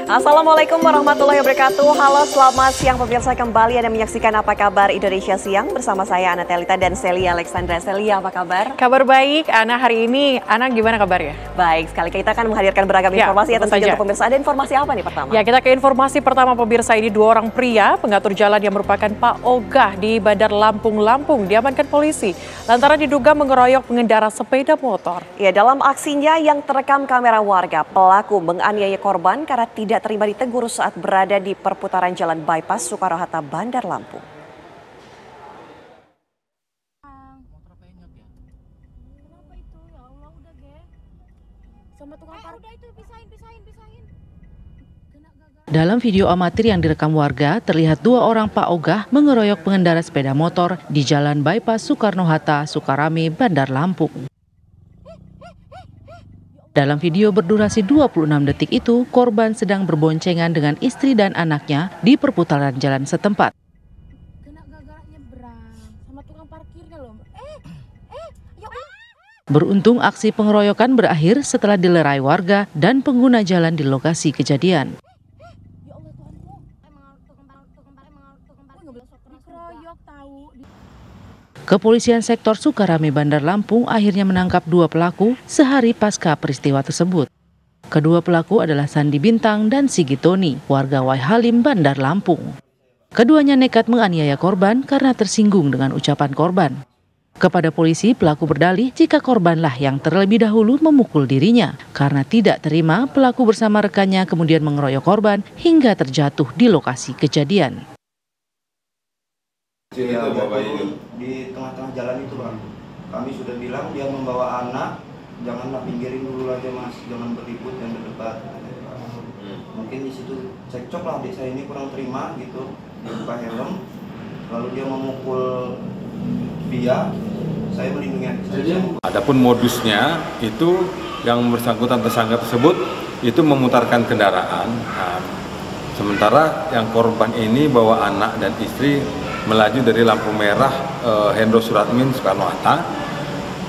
Assalamualaikum warahmatullahi wabarakatuh. Halo, selamat siang pemirsa, kembali Anda menyaksikan Apa Kabar Indonesia Siang bersama saya Ana Telita dan Celia Alexandra. Celia, apa kabar? Kabar baik, Ana. Hari ini Ana gimana kabarnya? Baik sekali, kita akan menghadirkan beragam informasi ya tentu saja untuk pemirsa. Ada informasi apa nih pertama? Ya, kita ke informasi pertama pemirsa. Ini dua orang pria pengatur jalan yang merupakan Pak Ogah di Bandar Lampung diamankan polisi lantaran diduga mengeroyok pengendara sepeda motor. Ya, dalam aksinya yang terekam kamera warga, pelaku menganiaya korban karena tidak terima ditegur saat berada di perputaran jalan bypass Soekarno-Hatta, Bandar Lampung. Dalam video amatir yang direkam warga, terlihat dua orang Pak Ogah mengeroyok pengendara sepeda motor di jalan bypass Soekarno-Hatta, Sukarame, Bandar Lampung. Dalam video berdurasi 26 detik itu, korban sedang berboncengan dengan istri dan anaknya di perputaran jalan setempat. Beruntung aksi pengeroyokan berakhir setelah dilerai warga dan pengguna jalan di lokasi kejadian. Kepolisian sektor Sukarame, Bandar Lampung akhirnya menangkap dua pelaku sehari pasca peristiwa tersebut. Kedua pelaku adalah Sandi Bintang dan Sigitoni, warga Waihalim, Bandar Lampung. Keduanya nekat menganiaya korban karena tersinggung dengan ucapan korban. Kepada polisi, pelaku berdalih jika korbanlah yang terlebih dahulu memukul dirinya. Karena tidak terima, pelaku bersama rekannya kemudian mengeroyok korban hingga terjatuh di lokasi kejadian. Ya, di tengah-tengah jalan itu Bang, kami sudah bilang dia membawa anak, janganlah pinggirin dulu aja Mas, jangan berribut dan berdebat. Mungkin di situ cekcok lah, adik saya ini kurang terima gitu, dia buka helm, lalu dia memukul dia, saya melindungi adik saya. Adapun modusnya itu yang bersangkutan tersangka tersebut itu memutarkan kendaraan, sementara yang korban ini bawa anak dan istri melaju dari lampu merah Hendro Suratmin Soekarno-Hatta,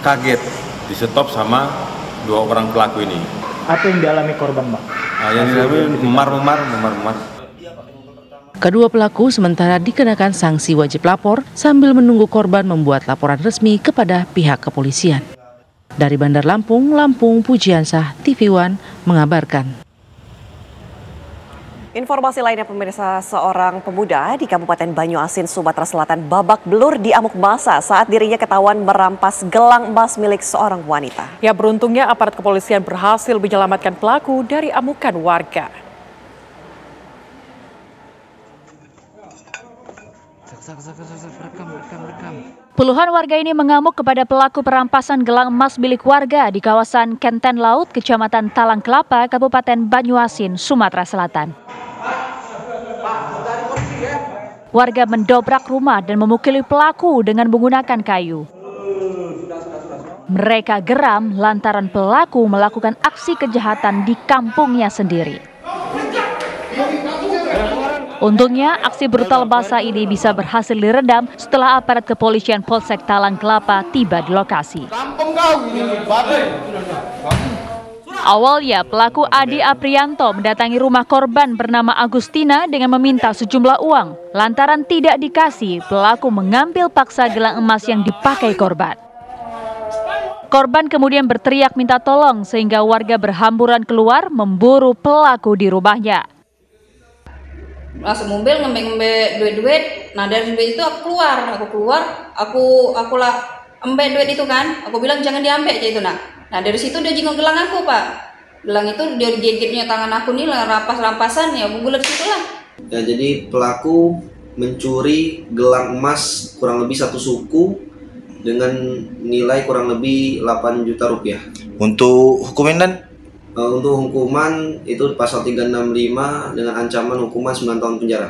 kaget di stop sama dua orang pelaku ini. Apa yang dialami korban, Pak? Yang dialami memar-memar. Kedua pelaku sementara dikenakan sanksi wajib lapor sambil menunggu korban membuat laporan resmi kepada pihak kepolisian. Dari Bandar Lampung, Pujiansah, TV One mengabarkan. Informasi lainnya pemirsa, seorang pemuda di Kabupaten Banyuasin, Sumatera Selatan babak belur di amuk massa saat dirinya ketahuan merampas gelang emas milik seorang wanita. Ya, beruntungnya aparat kepolisian berhasil menyelamatkan pelaku dari amukan warga. Puluhan warga ini mengamuk kepada pelaku perampasan gelang emas milik warga di kawasan Kenten Laut, Kecamatan Talang Kelapa, Kabupaten Banyuasin, Sumatera Selatan. Warga mendobrak rumah dan memukuli pelaku dengan menggunakan kayu. Mereka geram lantaran pelaku melakukan aksi kejahatan di kampungnya sendiri. Untungnya, aksi brutal massa ini bisa berhasil diredam setelah aparat kepolisian Polsek Talang Kelapa tiba di lokasi. Awalnya, pelaku Adi Aprianto mendatangi rumah korban bernama Agustina dengan meminta sejumlah uang. Lantaran tidak dikasih, pelaku mengambil paksa gelang emas yang dipakai korban. Korban kemudian berteriak minta tolong sehingga warga berhamburan keluar memburu pelaku di rumahnya. Masuk mobil ngembek duit. Nah dari duit itu aku keluar, aku lah embek duit itu kan. Aku bilang jangan diambil aja itu nak. Nah dari situ dia jenguk gelang aku Pak. Gelang itu dia gigitnya tangan aku nih lah, rampasan ya, bulat situlah. Ya, jadi pelaku mencuri gelang emas kurang lebih satu suku dengan nilai kurang lebih 8 juta rupiah. Untuk hukuman dan? Untuk hukuman itu pasal 365 dengan ancaman hukuman 9 tahun penjara.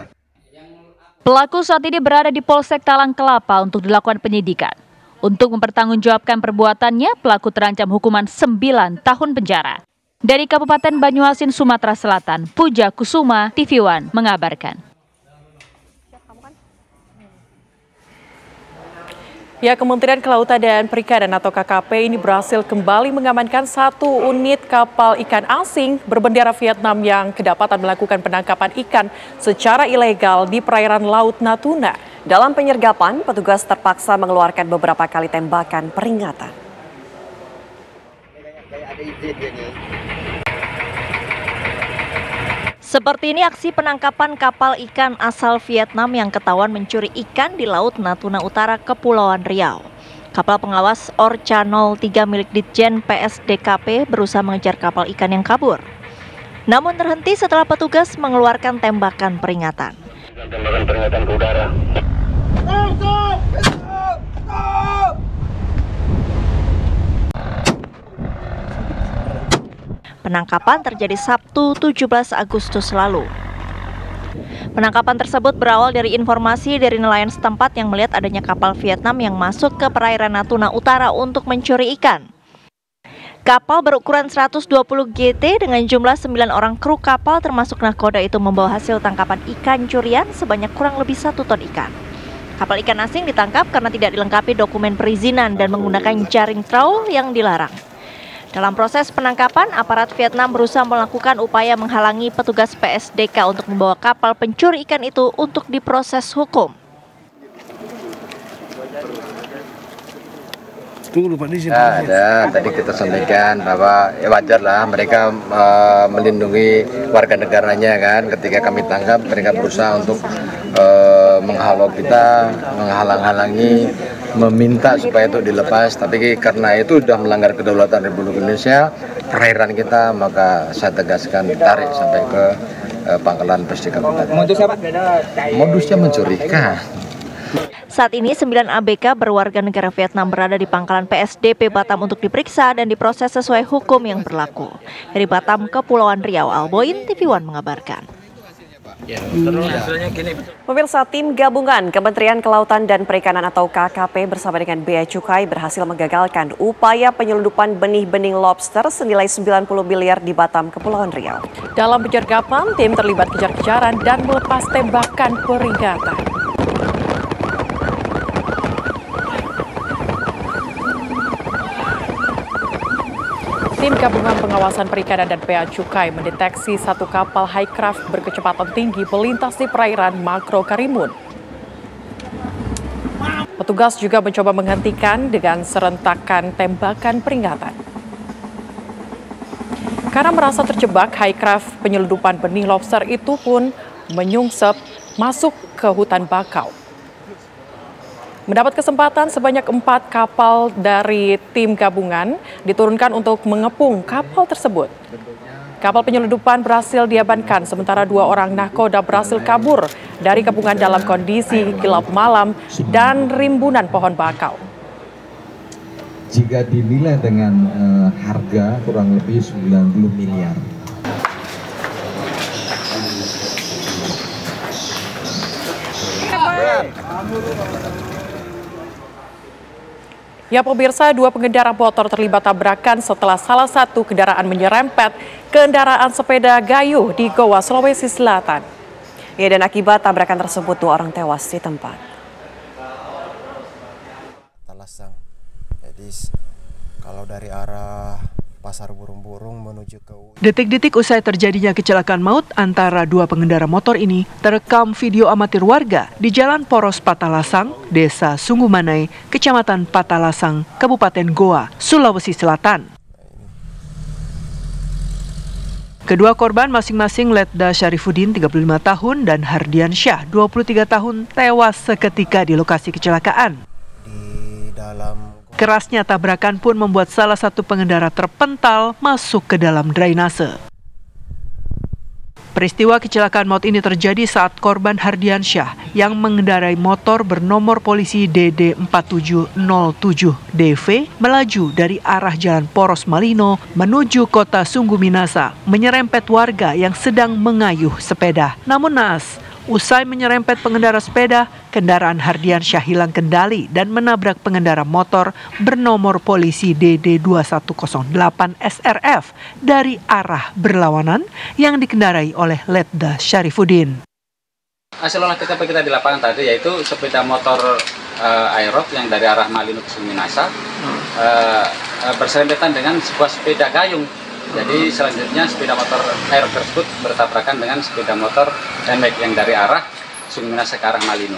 Pelaku saat ini berada di Polsek Talang Kelapa untuk dilakukan penyidikan. Untuk mempertanggungjawabkan perbuatannya, pelaku terancam hukuman 9 tahun penjara. Dari Kabupaten Banyuasin, Sumatera Selatan, Puja Kusuma, TV One mengabarkan. Ya, Kementerian Kelautan dan Perikanan atau KKP ini berhasil kembali mengamankan 1 unit kapal ikan asing berbendera Vietnam yang kedapatan melakukan penangkapan ikan secara ilegal di perairan Laut Natuna. Dalam penyergapan, petugas terpaksa mengeluarkan beberapa kali tembakan peringatan. Seperti ini aksi penangkapan kapal ikan asal Vietnam yang ketahuan mencuri ikan di Laut Natuna Utara, Kepulauan Riau. Kapal pengawas Orca 03 milik Ditjen PSDKP berusaha mengejar kapal ikan yang kabur. Namun terhenti setelah petugas mengeluarkan tembakan peringatan. Tembakan peringatan ke udara. Penangkapan terjadi Sabtu 17 Agustus lalu. Penangkapan tersebut berawal dari informasi dari nelayan setempat yang melihat adanya kapal Vietnam yang masuk ke perairan Natuna Utara untuk mencuri ikan. Kapal berukuran 120 GT dengan jumlah 9 orang kru kapal termasuk nahkoda itu membawa hasil tangkapan ikan curian sebanyak kurang lebih 1 ton ikan. Kapal ikan asing ditangkap karena tidak dilengkapi dokumen perizinan dan menggunakan jaring trawl yang dilarang. Dalam proses penangkapan, aparat Vietnam berusaha melakukan upaya menghalangi petugas PSDK untuk membawa kapal pencuri ikan itu untuk diproses hukum. Ada, tadi kita sampaikan bahwa ya wajar lah mereka melindungi warga negaranya kan. Ketika kami tangkap, mereka berusaha untuk menghalau kita, menghalang-halangi, meminta supaya itu dilepas. Tapi karena itu sudah melanggar kedaulatan Republik Indonesia, perairan kita, maka saya tegaskan ditarik sampai ke Pangkalan Presiden Kabupaten. Modusnya mencurikan. Saat ini 9 ABK berwarga negara Vietnam berada di Pangkalan PSDP Batam untuk diperiksa dan diproses sesuai hukum yang berlaku. Dari Batam, Kepulauan Riau, Alboin, TV One mengabarkan. Pemirsa, tim gabungan Kementerian Kelautan dan Perikanan atau KKP bersama dengan Bea Cukai berhasil menggagalkan upaya penyelundupan benih-benih lobster senilai 90 miliar di Batam, Kepulauan Riau. Dalam penyergapan, tim terlibat kejar-kejaran dan melepas tembakan peringatan. Tim Gabungan Pengawasan Perikanan dan Bea Cukai mendeteksi 1 kapal highcraft berkecepatan tinggi melintas di perairan Makro Karimun. Petugas juga mencoba menghentikan dengan serentakan tembakan peringatan. Karena merasa terjebak, highcraft penyelundupan benih lobster itu pun menyungsep masuk ke hutan bakau. Mendapat kesempatan sebanyak 4 kapal dari tim gabungan diturunkan untuk mengepung kapal tersebut. Kapal penyelundupan berhasil diamankan sementara 2 orang nahkoda berhasil kabur dari kepungan dalam kondisi gelap malam dan rimbunan pohon bakau. Jika dinilai dengan harga kurang lebih 90 miliar. Ya pemirsa, 2 pengendara motor terlibat tabrakan setelah salah satu kendaraan menyerempet kendaraan sepeda Gayo di Goa, Sulawesi Selatan. Ya, dan akibat tabrakan tersebut 2 orang tewas di tempat. Talasang, jadi kalau dari arah Pasar Burung-Burung menuju ke Detik-detik usai terjadinya kecelakaan maut antara 2 pengendara motor ini terekam video amatir warga di Jalan Poros Patalasang, Desa Sunggumanai, Kecamatan Patalasang, Kabupaten Goa, Sulawesi Selatan. Kedua korban masing-masing Letda Syarifuddin 35 tahun dan Hardian Syah 23 tahun tewas seketika di lokasi kecelakaan. Di dalam Kerasnya tabrakan pun membuat salah satu pengendara terpental masuk ke dalam drainase. Peristiwa kecelakaan maut ini terjadi saat korban Hardian Syah yang mengendarai motor bernomor polisi DD4707DV melaju dari arah Jalan Poros Malino menuju kota Sungguh Minasa, menyerempet warga yang sedang mengayuh sepeda. Namun naas, usai menyerempet pengendara sepeda, kendaraan Hardian Syah hilang kendali dan menabrak pengendara motor bernomor polisi DD2108 SRF dari arah berlawanan yang dikendarai oleh Letda Syarifuddin. Hasil olah TKP kita di lapangan tadi yaitu sepeda motor aerob yang dari arah Malino ke Suminasa berserempetan dengan sebuah sepeda gayung. Jadi selanjutnya sepeda motor aerob tersebut bertabrakan dengan sepeda motor NMAX yang dari arah Suminasa ke arah Malino.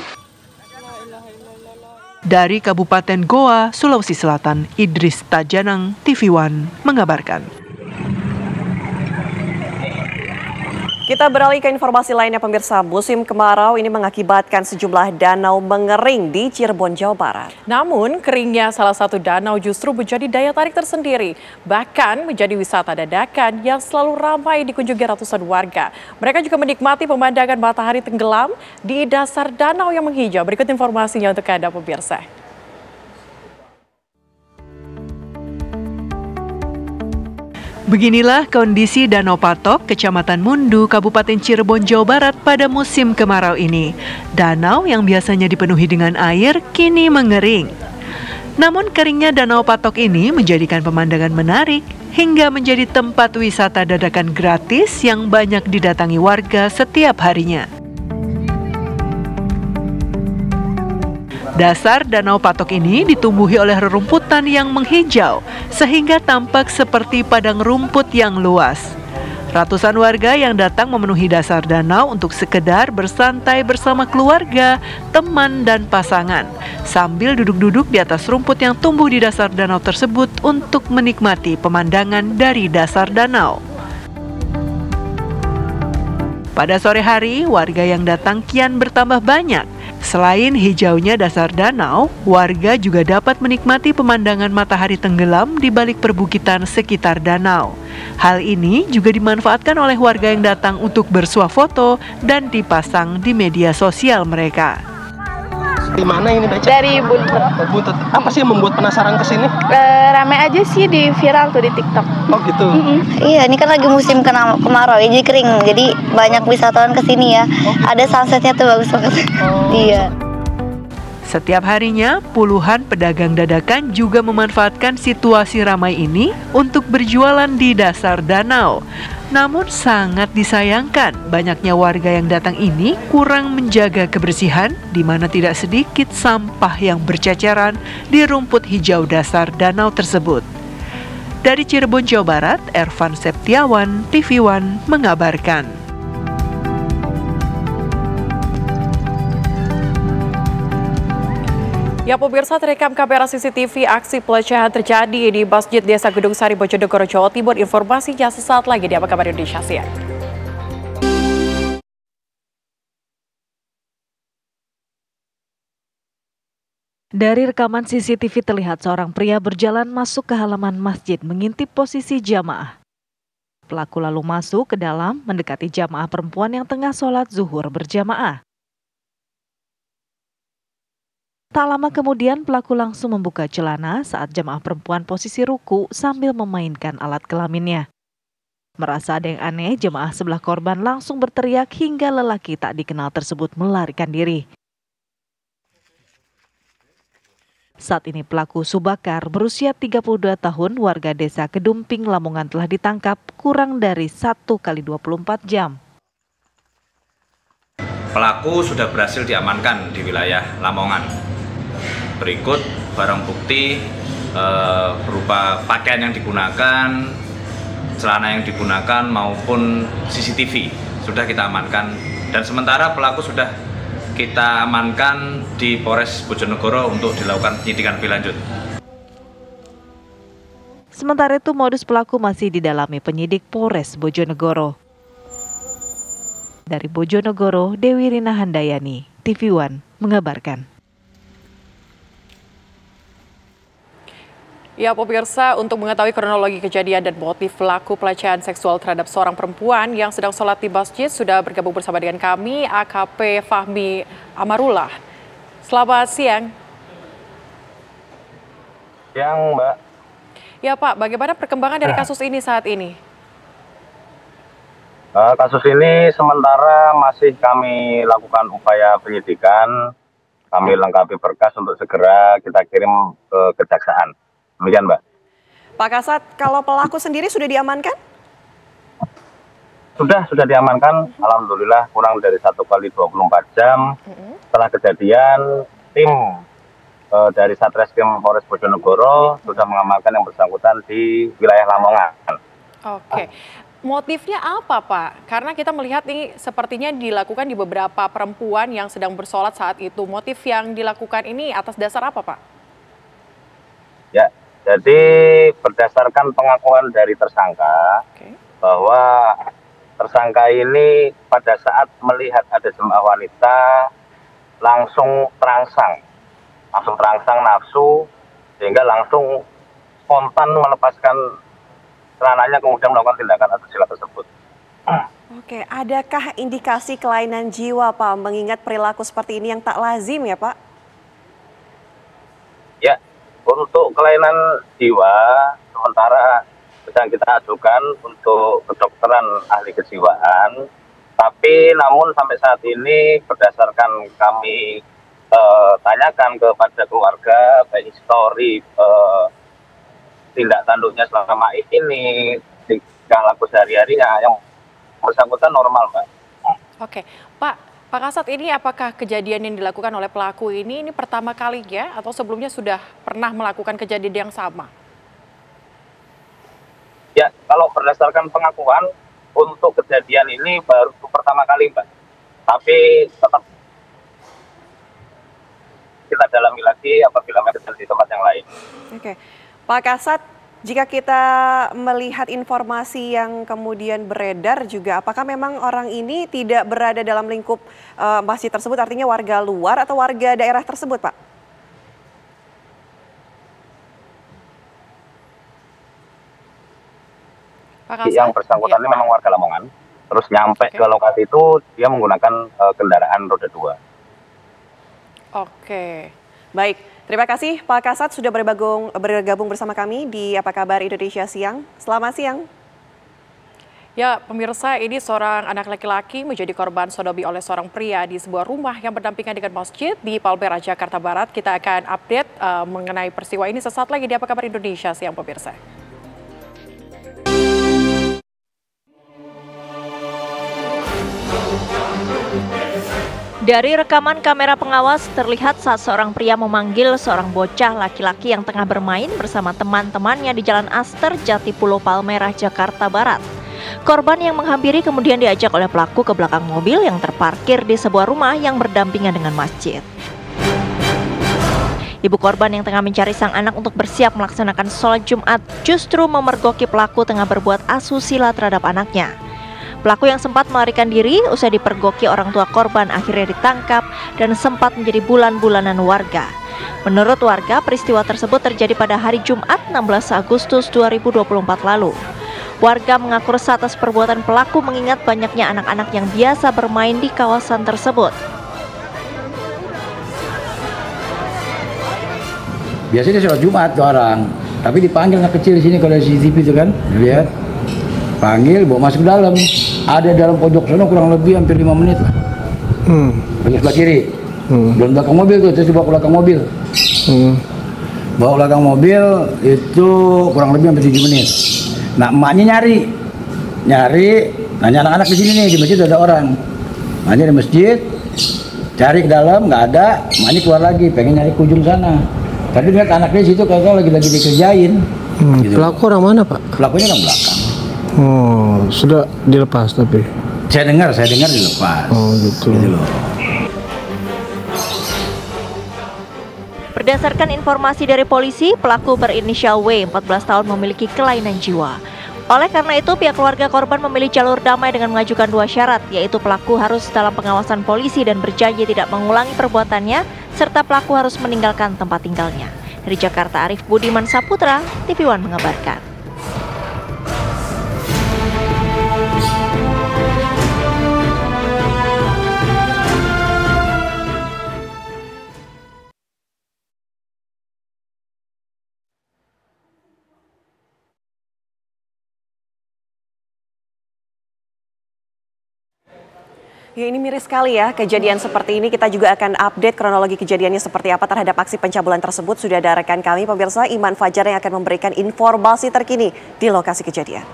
Dari Kabupaten Goa, Sulawesi Selatan, Idris Tajanang, TV One mengabarkan. Kita beralih ke informasi lainnya pemirsa. Musim kemarau ini mengakibatkan sejumlah danau mengering di Cirebon, Jawa Barat. Namun keringnya salah satu danau justru menjadi daya tarik tersendiri. Bahkan menjadi wisata dadakan yang selalu ramai dikunjungi ratusan warga. Mereka juga menikmati pemandangan matahari tenggelam di dasar danau yang menghijau. Berikut informasinya untuk Anda pemirsa. Beginilah kondisi Danau Patok, Kecamatan Mundu, Kabupaten Cirebon, Jawa Barat pada musim kemarau ini. Danau yang biasanya dipenuhi dengan air kini mengering. Namun keringnya Danau Patok ini menjadikan pemandangan menarik hingga menjadi tempat wisata dadakan gratis yang banyak didatangi warga setiap harinya. Dasar Danau Patok ini ditumbuhi oleh rerumputan yang menghijau sehingga tampak seperti padang rumput yang luas. Ratusan warga yang datang memenuhi dasar danau untuk sekedar bersantai bersama keluarga, teman, dan pasangan sambil duduk-duduk di atas rumput yang tumbuh di dasar danau tersebut untuk menikmati pemandangan dari dasar danau. Pada sore hari, warga yang datang kian bertambah banyak. Selain hijaunya dasar danau, warga juga dapat menikmati pemandangan matahari tenggelam di balik perbukitan sekitar danau. Hal ini juga dimanfaatkan oleh warga yang datang untuk bersuah foto dan dipasang di media sosial mereka. Di mana ini Baca? Dari Buntet. Buntet. Apa sih yang membuat penasaran ke sini? Rame aja sih di viral tuh di TikTok. Oh gitu. Iya, ini kan lagi musim kemarau ya, jadi kering. Jadi banyak wisatawan ke sini ya. Ada sunsetnya tuh bagus banget. Iya. Setiap harinya, puluhan pedagang dadakan juga memanfaatkan situasi ramai ini untuk berjualan di dasar danau. Namun sangat disayangkan, banyaknya warga yang datang ini kurang menjaga kebersihan, di mana tidak sedikit sampah yang berceceran di rumput hijau dasar danau tersebut. Dari Cirebon, Jawa Barat, Ervan Septiawan, TV One mengabarkan. Ya pemirsa, terekam kamera CCTV aksi pelecehan terjadi di Masjid Desa Gedung Sari, Bojonegoro, Jawa Timur. Informasinya sesaat lagi di Apa Kabar Indonesia Siang. Dari rekaman CCTV terlihat seorang pria berjalan masuk ke halaman masjid mengintip posisi jamaah. Pelaku lalu masuk ke dalam mendekati jamaah perempuan yang tengah sholat zuhur berjamaah. Tak lama kemudian pelaku langsung membuka celana saat jamaah perempuan posisi ruku sambil memainkan alat kelaminnya. Merasa ada yang aneh, jemaah sebelah korban langsung berteriak hingga lelaki tak dikenal tersebut melarikan diri. Saat ini pelaku Subakar berusia 32 tahun warga desa Kedumping, Lamongan telah ditangkap kurang dari 1 kali 24 jam. Pelaku sudah berhasil diamankan di wilayah Lamongan. Berikut barang bukti berupa pakaian yang digunakan, celana yang digunakan maupun CCTV sudah kita amankan, dan sementara pelaku sudah kita amankan di Polres Bojonegoro untuk dilakukan penyidikan lebih lanjut. Sementara itu modus pelaku masih didalami penyidik Polres Bojonegoro. Dari Bojonegoro, Dewi Rina Handayani, TV One mengabarkan. Ya pemirsa, untuk mengetahui kronologi kejadian dan motif pelaku pelecehan seksual terhadap seorang perempuan yang sedang sholat di masjid, sudah bergabung bersama dengan kami AKP Fahmi Amarullah. Selamat siang. Siang, Mbak. Ya Pak, bagaimana perkembangan dari kasus ini saat ini? Kasus ini sementara masih kami lakukan upaya penyidikan, kami lengkapi berkas untuk segera kita kirim ke kejaksaan. Demikian, Mbak. Pak Kasat, kalau pelaku sendiri sudah diamankan? Sudah diamankan, alhamdulillah kurang dari 1 kali 24 jam. Setelah kejadian, tim dari Satreskrim Polres Bojonegoro sudah mengamankan yang bersangkutan di wilayah Lamongan. Oke. Motifnya apa, Pak? Karena kita melihat ini sepertinya dilakukan di beberapa perempuan yang sedang bersolat saat itu. Motif yang dilakukan ini atas dasar apa, Pak? Ya, jadi berdasarkan pengakuan dari tersangka, bahwa tersangka ini pada saat melihat ada jemaah wanita langsung terangsang nafsu, sehingga langsung spontan melepaskan celananya kemudian melakukan tindakan asusila tersebut. Oke, adakah indikasi kelainan jiwa, Pak, mengingat perilaku seperti ini yang tak lazim ya, Pak? Ya, untuk kelainan jiwa sementara sedang kita ajukan untuk kedokteran ahli kejiwaan, tapi namun sampai saat ini berdasarkan kami tanyakan kepada keluarga, baik histori tindak tanduknya selama ini, tingkah laku sehari-harinya yang bersangkutan normal, Mbak. Oke, Pak Kasat, ini apakah kejadian yang dilakukan oleh pelaku ini pertama kalinya atau sebelumnya sudah pernah melakukan kejadian yang sama? Ya, kalau berdasarkan pengakuan untuk kejadian ini baru pertama kali, Mbak. Tapi tetap kita dalami lagi apabila terjadi di tempat yang lain. Oke. Pak Kasat, jika kita melihat informasi yang kemudian beredar juga, apakah memang orang ini tidak berada dalam lingkup masjid tersebut, artinya warga luar atau warga daerah tersebut, Pak? Pak Kasat, yang bersangkutan ini memang warga Lamongan, terus nyampe ke lokasi itu dia menggunakan kendaraan roda 2. Oke, baik. Terima kasih Pak Kasat sudah bergabung bersama kami di Apa Kabar Indonesia Siang. Selamat siang. Ya, pemirsa, ini seorang anak laki-laki menjadi korban sodomi oleh seorang pria di sebuah rumah yang berdampingan dengan masjid di Palmerah, Jakarta Barat. Kita akan update mengenai peristiwa ini sesaat lagi di Apa Kabar Indonesia Siang, pemirsa. Dari rekaman kamera pengawas terlihat saat seorang pria memanggil seorang bocah laki-laki yang tengah bermain bersama teman-temannya di Jalan Aster, Jatipulo, Palmerah, Jakarta Barat. Korban yang menghampiri kemudian diajak oleh pelaku ke belakang mobil yang terparkir di sebuah rumah yang berdampingan dengan masjid. Ibu korban yang tengah mencari sang anak untuk bersiap melaksanakan sholat Jumat justru memergoki pelaku tengah berbuat asusila terhadap anaknya. Pelaku yang sempat melarikan diri usai dipergoki orang tua korban akhirnya ditangkap dan sempat menjadi bulan-bulanan warga. Menurut warga, peristiwa tersebut terjadi pada hari Jumat 16 Agustus 2024 lalu. Warga mengaku resah atas perbuatan pelaku mengingat banyaknya anak-anak yang biasa bermain di kawasan tersebut. Biasanya sholat Jumat tuh orang, tapi dipanggil anak kecil di sini kalau CCTV itu kan, lihat. Panggil, bawa masuk dalam. Ada dalam pojok sana kurang lebih hampir 5 menit lah. Sebelah kiri. Belum belakang mobil tuh, terus dibawa ke belakang mobil. Bawa belakang mobil itu kurang lebih hampir 7 menit. Nah, emaknya nyari, nanya anak-anak di sini nih, di masjid ada orang. Emaknya di masjid, cari ke dalam, nggak ada. Emaknya keluar lagi, pengen nyari ke ujung sana. Tapi lihat anaknya di situ kalau lagi dikerjain. Gitu. Pelaku orang mana, Pak? Pelakunya orang belakang. Oh, sudah dilepas tapi? Saya dengar dilepas. Oh, gitu. Berdasarkan informasi dari polisi, pelaku berinisial W, 14 tahun, memiliki kelainan jiwa. Oleh karena itu, pihak keluarga korban memilih jalur damai dengan mengajukan 2 syarat, yaitu pelaku harus dalam pengawasan polisi dan berjanji tidak mengulangi perbuatannya, serta pelaku harus meninggalkan tempat tinggalnya. Dari Jakarta, Arif Budiman Saputra, TV One mengabarkan. Ya, ini miris sekali ya kejadian seperti ini. Kita juga akan update kronologi kejadiannya seperti apa terhadap aksi pencabulan tersebut. Sudah ada rekan kami pemirsa Iman Fajar yang akan memberikan informasi terkini di lokasi kejadian.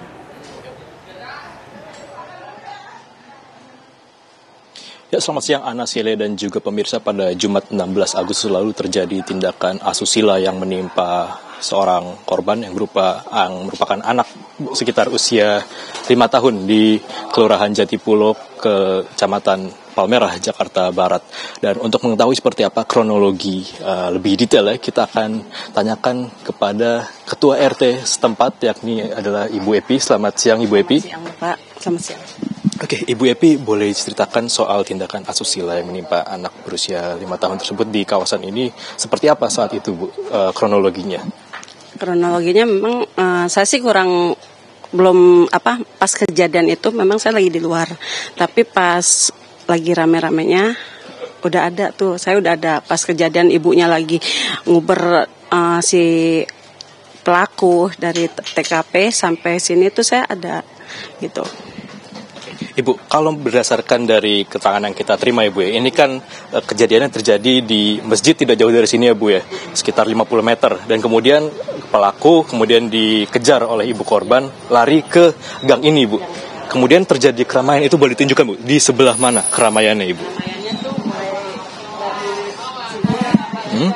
Ya, selamat siang Ana, Sile, dan juga pemirsa. Pada Jumat 16 Agustus lalu terjadi tindakan asusila yang menimpa seorang korban yang merupakan anak sekitar usia 5 tahun di Kelurahan Jatipulo, Kecamatan Palmerah, Jakarta Barat. Dan untuk mengetahui seperti apa kronologi lebih detail kita akan tanyakan kepada Ketua RT setempat, yakni adalah Ibu Epi. Selamat siang Ibu Epi. Selamat siang Pak, selamat siang. Oke, Ibu Epi, boleh diceritakan soal tindakan asusila yang menimpa anak berusia 5 tahun tersebut di kawasan ini seperti apa saat itu, Bu, kronologinya? Kronologinya memang saya sih belum pas kejadian itu memang saya lagi di luar. Tapi pas lagi rame-ramenya udah ada tuh, saya udah ada pas kejadian ibunya lagi nguber si pelaku dari TKP sampai sini tuh saya ada gitu. Ibu, kalau berdasarkan dari keterangan yang kita terima ya Bu ya, ini kan kejadiannya terjadi di masjid tidak jauh dari sini ya Bu ya, sekitar 50 meter. Dan kemudian pelaku kemudian dikejar oleh ibu korban, lari ke gang ini Bu. Kemudian terjadi keramaian, itu boleh ditunjukkan Bu, di sebelah mana keramaiannya Ibu? Keramaiannya tuh mulai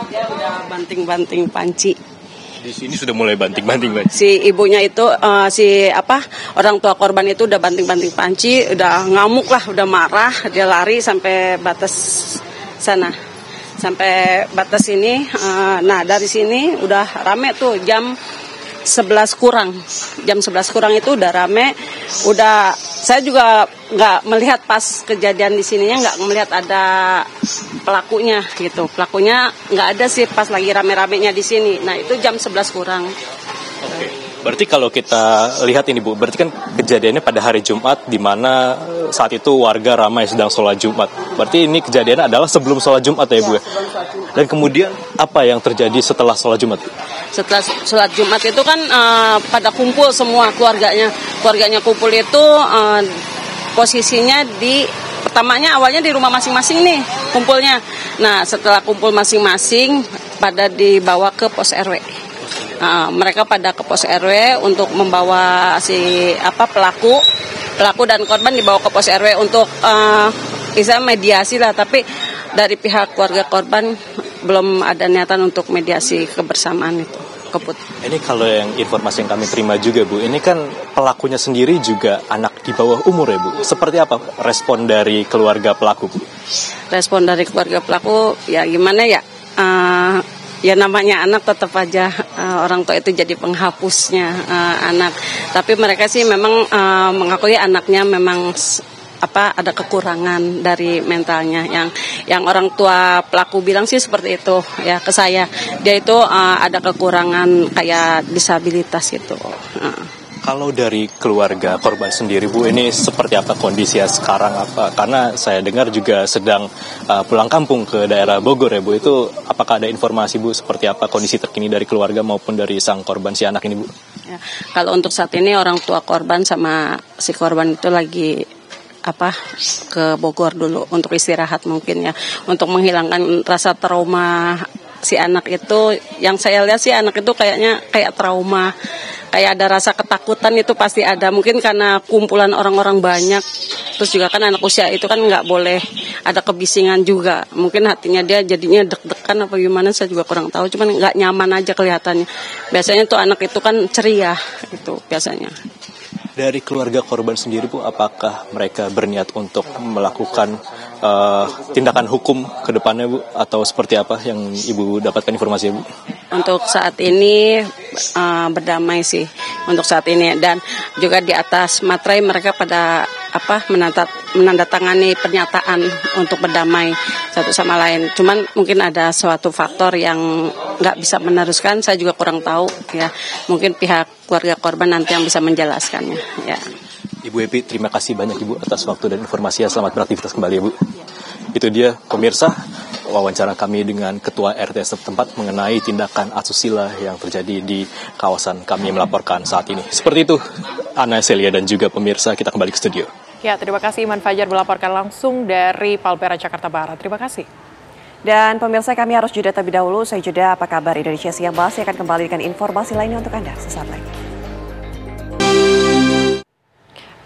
dia udah banting-banting panci. Di sini sudah mulai banting-banting. Si ibunya itu, orang tua korban itu udah banting-banting panci, udah ngamuk lah, udah marah, dia lari sampai batas sana, sampai batas ini. Nah dari sini udah rame tuh jam 11 kurang, itu udah rame, udah saya juga nggak melihat pas kejadian di sininya, nggak melihat ada pelakunya gitu. Pelakunya nggak ada sih pas lagi rame-ramenya di sini. Nah itu jam 11 kurang. Oke. Berarti kalau kita lihat ini Bu, berarti kan kejadiannya pada hari Jumat, di mana saat itu warga ramai sedang sholat Jumat. Berarti ini kejadiannya adalah sebelum sholat Jumat ya Bu? Dan kemudian apa yang terjadi setelah sholat Jumat? Setelah sholat Jumat itu kan pada kumpul semua keluarganya kumpul itu posisinya pertamanya awalnya di rumah masing-masing nih kumpulnya. Nah setelah kumpul masing-masing pada dibawa ke pos RW. Mereka pada ke pos RW untuk membawa pelaku dan korban dibawa ke pos RW untuk mediasi lah. Tapi dari pihak keluarga korban belum ada niatan untuk mediasi kebersamaan itu. Ini kalau yang informasi yang kami terima juga Bu, ini kan pelakunya sendiri juga anak di bawah umur ya Bu. Seperti apa respon dari keluarga pelaku Bu? Respon dari keluarga pelaku ya gimana ya? Ya namanya anak tetap aja orang tua itu jadi penghapusnya anak. Tapi mereka sih memang mengakui anaknya memang ada kekurangan dari mentalnya, yang orang tua pelaku bilang sih seperti itu ya ke saya. Dia itu ada kekurangan kayak disabilitas gitu. Kalau dari keluarga korban sendiri Bu, ini seperti apa kondisinya sekarang? Karena saya dengar juga sedang pulang kampung ke daerah Bogor ya Bu. Itu apakah ada informasi Bu seperti apa kondisi terkini dari keluarga maupun dari sang korban si anak ini Bu? Ya, kalau untuk saat ini orang tua korban sama si korban itu lagi ke Bogor dulu untuk istirahat mungkin ya, untuk menghilangkan rasa trauma si anak itu. Yang saya lihat sih anak itu kayak trauma, kayak ada rasa ketakutan itu pasti ada, mungkin karena kumpulan orang-orang banyak. Terus juga kan anak usia itu kan nggak boleh ada kebisingan juga, mungkin hatinya dia jadinya deg-degan apa gimana, saya juga kurang tahu, cuman nggak nyaman aja kelihatannya. Biasanya tuh anak itu kan ceria itu biasanya. Dari keluarga korban sendiri Bu, apakah mereka berniat untuk melakukan tindakan hukum ke depannya Bu, atau seperti apa yang Ibu dapatkan informasi Bu? Untuk saat ini berdamai sih untuk saat ini, dan juga di atas materai mereka pada menandatangani pernyataan untuk berdamai satu sama lain. Cuman mungkin ada suatu faktor yang nggak bisa meneruskan, saya juga kurang tahu ya. Mungkin pihak keluarga korban nanti yang bisa menjelaskannya ya. Ibu Epi, terima kasih banyak Ibu atas waktu dan informasinya. Selamat beraktivitas kembali Ibu. Itu dia pemirsa wawancara kami dengan Ketua RT setempat mengenai tindakan asusila yang terjadi di kawasan kami melaporkan saat ini. Seperti itu, Ana, Celia, dan juga pemirsa, kita kembali ke studio. Ya, terima kasih Iman Fajar melaporkan langsung dari Palmerah, Jakarta Barat. Terima kasih. Dan pemirsa, kami harus jeda terlebih dahulu. Saya jeda apa kabar Indonesia Siang Bahas yang akan kembali dengan informasi lainnya untuk Anda sesaat lagi.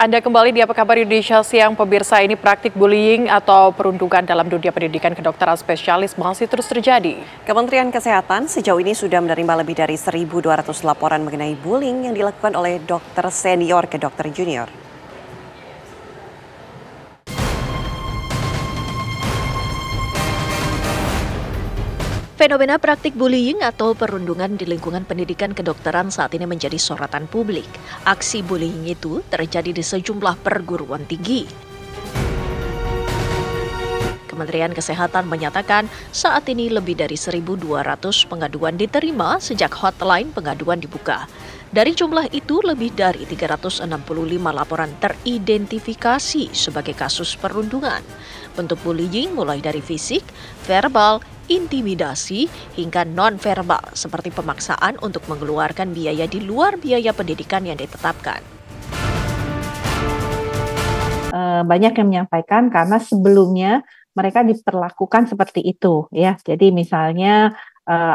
Anda kembali di Apa Kabar Indonesia Siang. Pemirsa, ini praktik bullying atau perundungan dalam dunia pendidikan kedokteran spesialis masih terus terjadi. Kementerian Kesehatan sejauh ini sudah menerima lebih dari 1.200 laporan mengenai bullying yang dilakukan oleh dokter senior ke dokter junior. Fenomena praktik bullying atau perundungan di lingkungan pendidikan kedokteran saat ini menjadi sorotan publik. Aksi bullying itu terjadi di sejumlah perguruan tinggi. Kementerian Kesehatan menyatakan saat ini lebih dari 1.200 pengaduan diterima sejak hotline pengaduan dibuka. Dari jumlah itu, lebih dari 365 laporan teridentifikasi sebagai kasus perundungan. Bentuk bullying mulai dari fisik, verbal, intimidasi, hingga non-verbal seperti pemaksaan untuk mengeluarkan biaya di luar biaya pendidikan yang ditetapkan. Banyak yang menyampaikan karena sebelumnya mereka diperlakukan seperti itu, ya. Jadi misalnya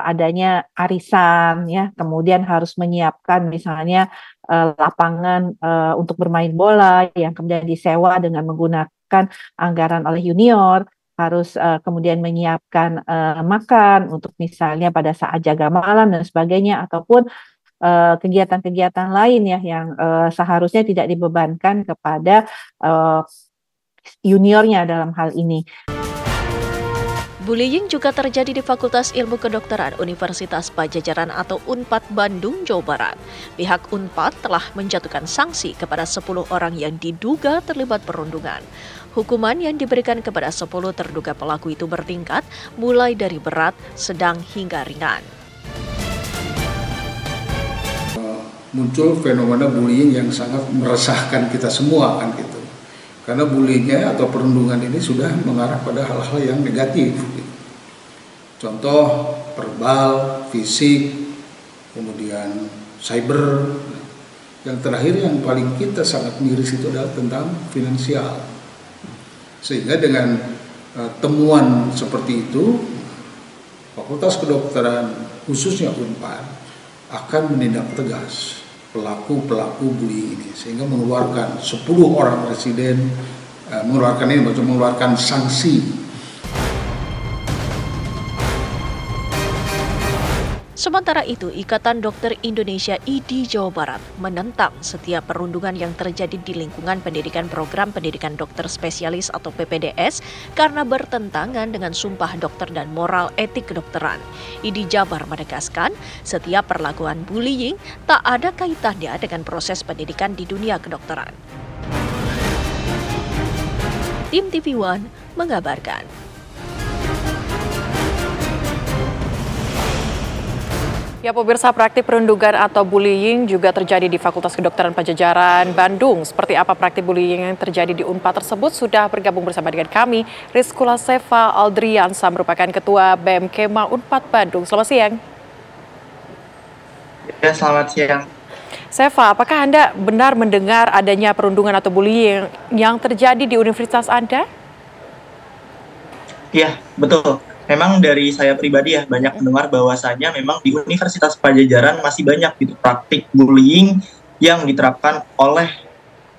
adanya arisan, ya, kemudian harus menyiapkan misalnya lapangan untuk bermain bola yang kemudian disewa dengan menggunakan anggaran oleh junior, harus kemudian menyiapkan makan untuk misalnya pada saat jaga malam dan sebagainya, ataupun kegiatan-kegiatan lain ya yang seharusnya tidak dibebankan kepada juniornya dalam hal ini. Bullying juga terjadi di Fakultas Ilmu Kedokteran Universitas Padjadjaran atau UNPAD Bandung, Jawa Barat. Pihak UNPAD telah menjatuhkan sanksi kepada 10 orang yang diduga terlibat perundungan. Hukuman yang diberikan kepada 10 terduga pelaku itu bertingkat, mulai dari berat, sedang hingga ringan. Muncul fenomena bullying yang sangat meresahkan kita semua kan gitu. Karena bullyingnya atau perundungan ini sudah mengarah pada hal-hal yang negatif. Gitu. Contoh verbal, fisik, kemudian cyber. Yang terakhir yang paling kita sangat miris itu adalah tentang finansial. Sehingga dengan temuan seperti itu, Fakultas Kedokteran khususnya UNPAD akan menindak tegas pelaku bullying ini, sehingga mengeluarkan 10 orang residen, mengeluarkan sanksi. Sementara itu, Ikatan Dokter Indonesia IDI Jawa Barat menentang setiap perundungan yang terjadi di lingkungan pendidikan program pendidikan dokter spesialis atau PPDS karena bertentangan dengan sumpah dokter dan moral etik kedokteran. IDI Jabar menegaskan setiap perlakuan bullying tak ada kaitannya dengan proses pendidikan di dunia kedokteran. Tim TV One mengabarkan. Ya pemirsa, praktik perundungan atau bullying juga terjadi di Fakultas Kedokteran Padjadjaran Bandung. Seperti apa praktik bullying yang terjadi di UNPAD tersebut sudah bergabung bersama dengan kami Rizkula Seva Aldriansa, merupakan Ketua BEM Kema UNPAD Bandung. Selamat siang. Ya, selamat siang. Seva, apakah Anda benar mendengar adanya perundungan atau bullying yang terjadi di universitas Anda? Iya, betul. Memang dari saya pribadi ya banyak mendengar bahwasanya memang di Universitas Padjadjaran masih banyak gitu praktik bullying yang diterapkan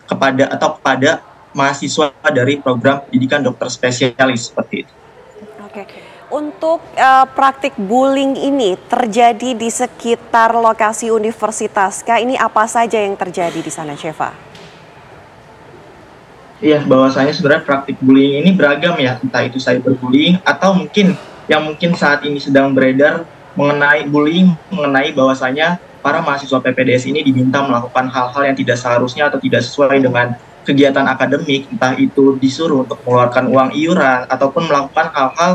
kepada mahasiswa dari program pendidikan dokter spesialis seperti itu. Oke. Untuk praktik bullying ini terjadi di sekitar lokasi universitas, ini apa saja yang terjadi di sana, Seva? Iya, bahwasanya sebenarnya praktik bullying ini beragam ya, entah itu cyberbullying atau mungkin saat ini sedang beredar mengenai bahwasanya para mahasiswa PPDS ini diminta melakukan hal-hal yang tidak seharusnya atau tidak sesuai dengan kegiatan akademik, entah itu disuruh untuk mengeluarkan uang iuran ataupun melakukan hal-hal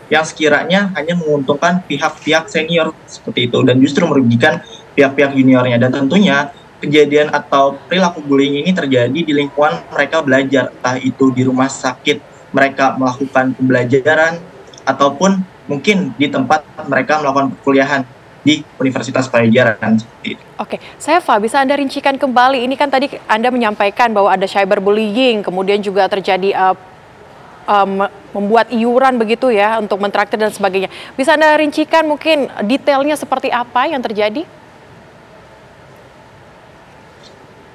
yang sekiranya hanya menguntungkan pihak-pihak senior seperti itu dan justru merugikan pihak-pihak juniornya. Dan tentunya kejadian atau perilaku bullying ini terjadi di lingkungan mereka belajar, entah itu di rumah sakit mereka melakukan pembelajaran ataupun mungkin di tempat mereka melakukan perkuliahan di Universitas Padjadjaran. Oke, Seva, bisa Anda rincikan kembali, ini kan tadi Anda menyampaikan bahwa ada cyberbullying, kemudian juga terjadi membuat iuran begitu ya untuk mentraktir dan sebagainya. Bisa Anda rincikan mungkin detailnya seperti apa yang terjadi?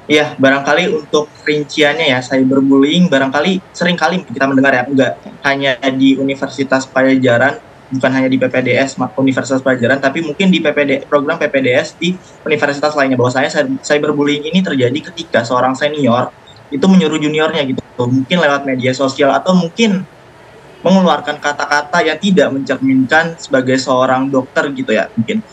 Ya, barangkali untuk rinciannya ya, cyberbullying barangkali seringkali kita mendengar ya, enggak hanya di Universitas Padjadjaran, bukan hanya di PPDS Universitas Padjadjaran, tapi mungkin di program PPDS di universitas lainnya, bahwasanya cyberbullying ini terjadi ketika seorang senior itu menyuruh juniornya gitu, mungkin lewat media sosial atau mungkin mengeluarkan kata-kata yang tidak mencerminkan sebagai seorang dokter gitu ya, mungkin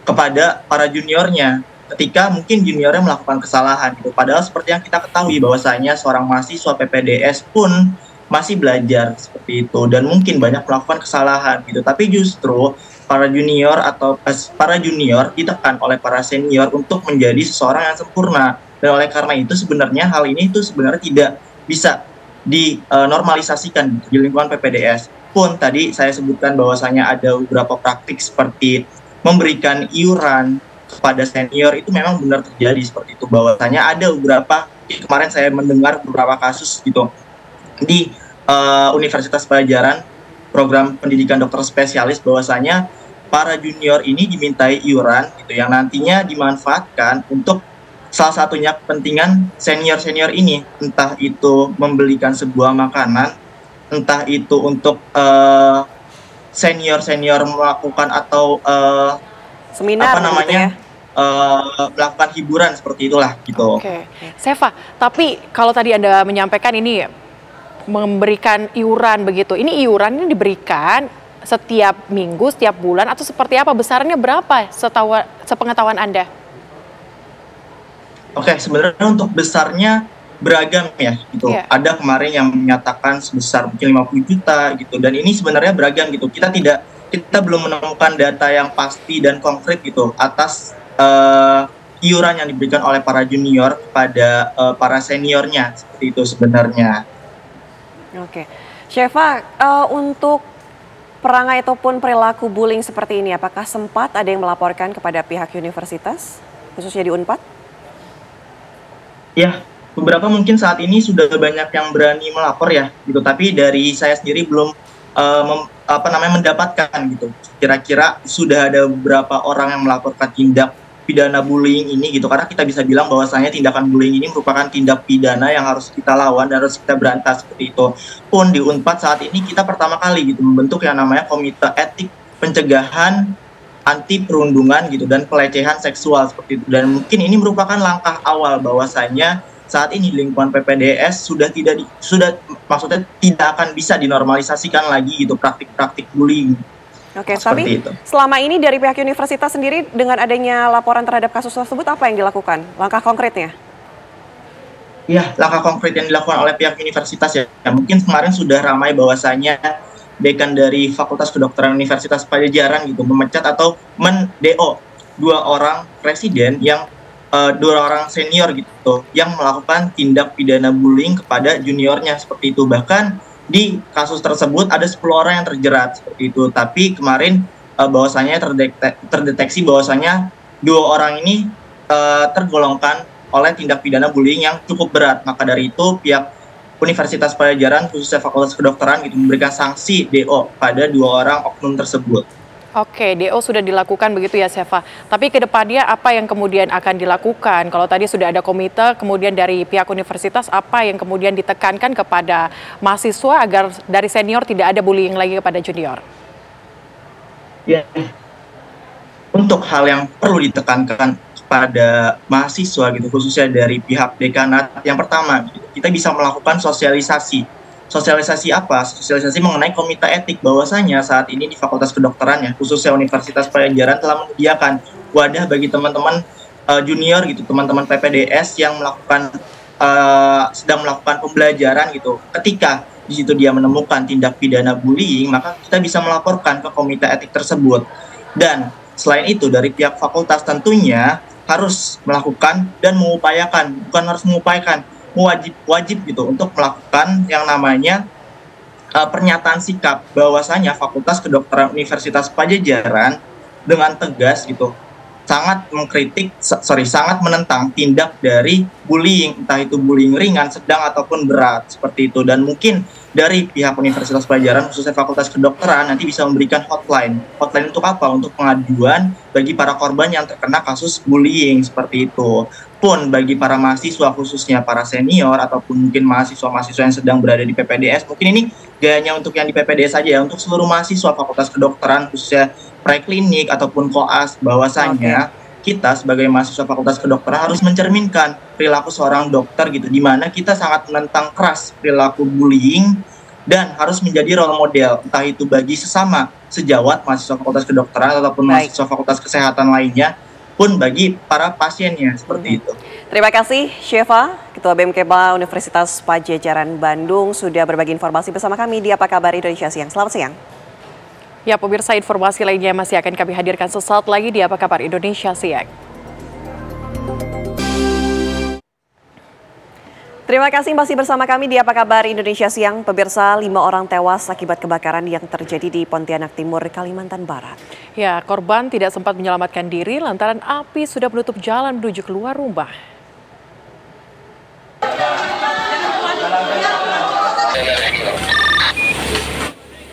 kepada para juniornya. Ketika mungkin juniornya melakukan kesalahan gitu. Padahal seperti yang kita ketahui bahwasanya seorang mahasiswa PPDS pun masih belajar seperti itu dan mungkin banyak melakukan kesalahan gitu. Tapi justru para junior ditekan oleh para senior untuk menjadi seseorang yang sempurna. Dan oleh karena itu sebenarnya hal ini itu sebenarnya tidak bisa dinormalisasikan di lingkungan PPDS. Pun tadi saya sebutkan bahwasanya ada beberapa praktik seperti memberikan iuran kepada senior, itu memang benar terjadi seperti itu, bahwasanya ada beberapa, kemarin saya mendengar beberapa kasus gitu di Universitas Padjadjaran program pendidikan dokter spesialis, bahwasanya para junior ini dimintai iuran gitu yang nantinya dimanfaatkan untuk salah satunya kepentingan senior ini, entah itu membelikan sebuah makanan, entah itu untuk senior melakukan atau seminar melakukan hiburan seperti itulah gitu. Oke. Seva, tapi kalau tadi Anda menyampaikan ini memberikan iuran begitu, ini iuran ini diberikan setiap minggu, setiap bulan atau seperti apa? Besarnya berapa sepengetahuan Anda? Oke, sebenarnya untuk besarnya beragam ya gitu. Yeah. Ada kemarin yang menyatakan sebesar mungkin 50 juta gitu, dan ini sebenarnya beragam gitu. Kita belum menemukan data yang pasti dan konkret gitu atas iuran yang diberikan oleh para junior kepada para seniornya, seperti itu sebenarnya. Oke, Seva, untuk perangai ataupun perilaku bullying seperti ini, apakah sempat ada yang melaporkan kepada pihak universitas, khususnya di Unpad? Ya, beberapa mungkin saat ini sudah banyak yang berani melapor ya, gitu. Tapi dari saya sendiri belum mendapatkan gitu. Kira-kira sudah ada beberapa orang yang melaporkan tindak pidana bullying ini gitu, karena kita bisa bilang bahwasanya tindakan bullying ini merupakan tindak pidana yang harus kita lawan dan harus kita berantas seperti itu. Pun di Unpad saat ini kita pertama kali gitu membentuk yang namanya Komite Etik Pencegahan Anti Perundungan gitu dan Pelecehan Seksual seperti itu, dan mungkin ini merupakan langkah awal bahwasanya saat ini lingkungan PPDS maksudnya tidak akan bisa dinormalisasikan lagi gitu praktik-praktik bullying. Oke, tapi selama ini dari pihak universitas sendiri dengan adanya laporan terhadap kasus tersebut apa yang dilakukan? Langkah konkretnya? Ya, langkah konkret yang dilakukan oleh pihak universitas ya. Mungkin kemarin sudah ramai bahwasanya dekan dari Fakultas Kedokteran Universitas Padjadjaran gitu memecat atau men-DO 2 orang presiden yang 2 orang senior gitu yang melakukan tindak pidana bullying kepada juniornya seperti itu. Bahkan di kasus tersebut ada 10 orang yang terjerat seperti itu. Tapi kemarin bahwasanya terdeteksi bahwasanya 2 orang ini tergolongkan oleh tindak pidana bullying yang cukup berat. Maka dari itu pihak Universitas Padjadjaran khususnya Fakultas Kedokteran gitu memberikan sanksi DO pada 2 orang oknum tersebut. Oke, DO sudah dilakukan begitu ya, Seva. Tapi ke depannya apa yang kemudian akan dilakukan? Kalau tadi sudah ada komite, kemudian dari pihak universitas, apa yang kemudian ditekankan kepada mahasiswa agar dari senior tidak ada bullying lagi kepada junior? Ya, untuk hal yang perlu ditekankan kepada mahasiswa gitu, khususnya dari pihak dekanat, yang pertama, kita bisa melakukan sosialisasi. Sosialisasi apa? Sosialisasi mengenai komite etik, bahwasanya saat ini di Fakultas Kedokteran ya, khususnya Universitas Padjadjaran telah menyediakan wadah bagi teman-teman junior gitu, teman-teman PPDS yang sedang melakukan pembelajaran gitu. Ketika di situ dia menemukan tindak pidana bullying, maka kita bisa melaporkan ke komite etik tersebut. Dan selain itu dari pihak fakultas tentunya harus melakukan dan mengupayakan, bukan harus mengupayakan, wajib gitu untuk melakukan yang namanya pernyataan sikap bahwasanya Fakultas Kedokteran Universitas Padjadjaran dengan tegas gitu sangat menentang tindak dari bullying, entah itu bullying ringan, sedang ataupun berat seperti itu. Dan mungkin dari pihak Universitas Padjadjaran khususnya Fakultas Kedokteran nanti bisa memberikan hotline. Hotline untuk apa? Untuk pengaduan bagi para korban yang terkena kasus bullying seperti itu. Pun bagi para mahasiswa khususnya para senior ataupun mungkin mahasiswa-mahasiswa yang sedang berada di PPDS, mungkin ini gayanya untuk yang di PPDS saja ya, untuk seluruh mahasiswa Fakultas Kedokteran khususnya preklinik ataupun koas, bahwasanya kita sebagai mahasiswa Fakultas Kedokteran harus mencerminkan perilaku seorang dokter gitu, di mana kita sangat menentang keras perilaku bullying dan harus menjadi role model, entah itu bagi sesama sejawat mahasiswa Fakultas Kedokteran ataupun mahasiswa Fakultas Kesehatan lainnya, pun bagi para pasiennya seperti itu. Terima kasih Syefa, Ketua BMKEBA Universitas Padjadjaran Bandung sudah berbagi informasi bersama kami di Apa Kabar Indonesia Siang. Selamat siang. Ya pemirsa, informasi lainnya masih akan kami hadirkan sesaat lagi di Apa Kabar Indonesia Siang. Terima kasih masih bersama kami di Apa Kabar Indonesia Siang. Pemirsa, 5 orang tewas akibat kebakaran yang terjadi di Pontianak Timur, Kalimantan Barat. Ya, korban tidak sempat menyelamatkan diri lantaran api sudah menutup jalan menuju keluar rumah.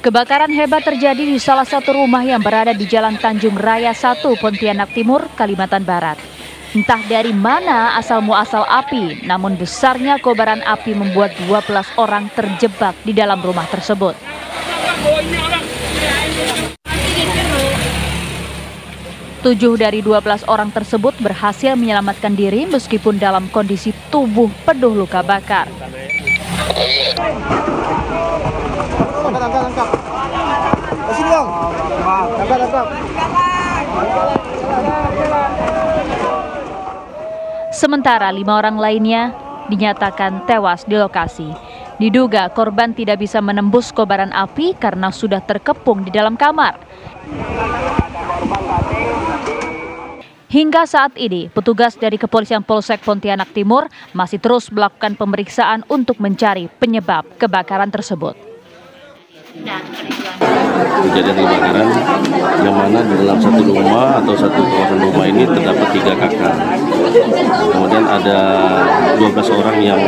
Kebakaran hebat terjadi di salah satu rumah yang berada di Jalan Tanjung Raya 1, Pontianak Timur, Kalimantan Barat. Entah dari mana asal-muasal api, namun besarnya kobaran api membuat 12 orang terjebak di dalam rumah tersebut. 7 dari 12 orang tersebut berhasil menyelamatkan diri meskipun dalam kondisi tubuh penuh luka bakar. Sementara 5 orang lainnya dinyatakan tewas di lokasi. Diduga korban tidak bisa menembus kobaran api karena sudah terkepung di dalam kamar. Hingga saat ini, petugas dari Kepolisian Polsek Pontianak Timur masih terus melakukan pemeriksaan untuk mencari penyebab kebakaran tersebut. Kejadian kebakaran yang mana di dalam satu rumah atau satu kawasan rumah ini terdapat 3 kakak. Kemudian ada 12 orang yang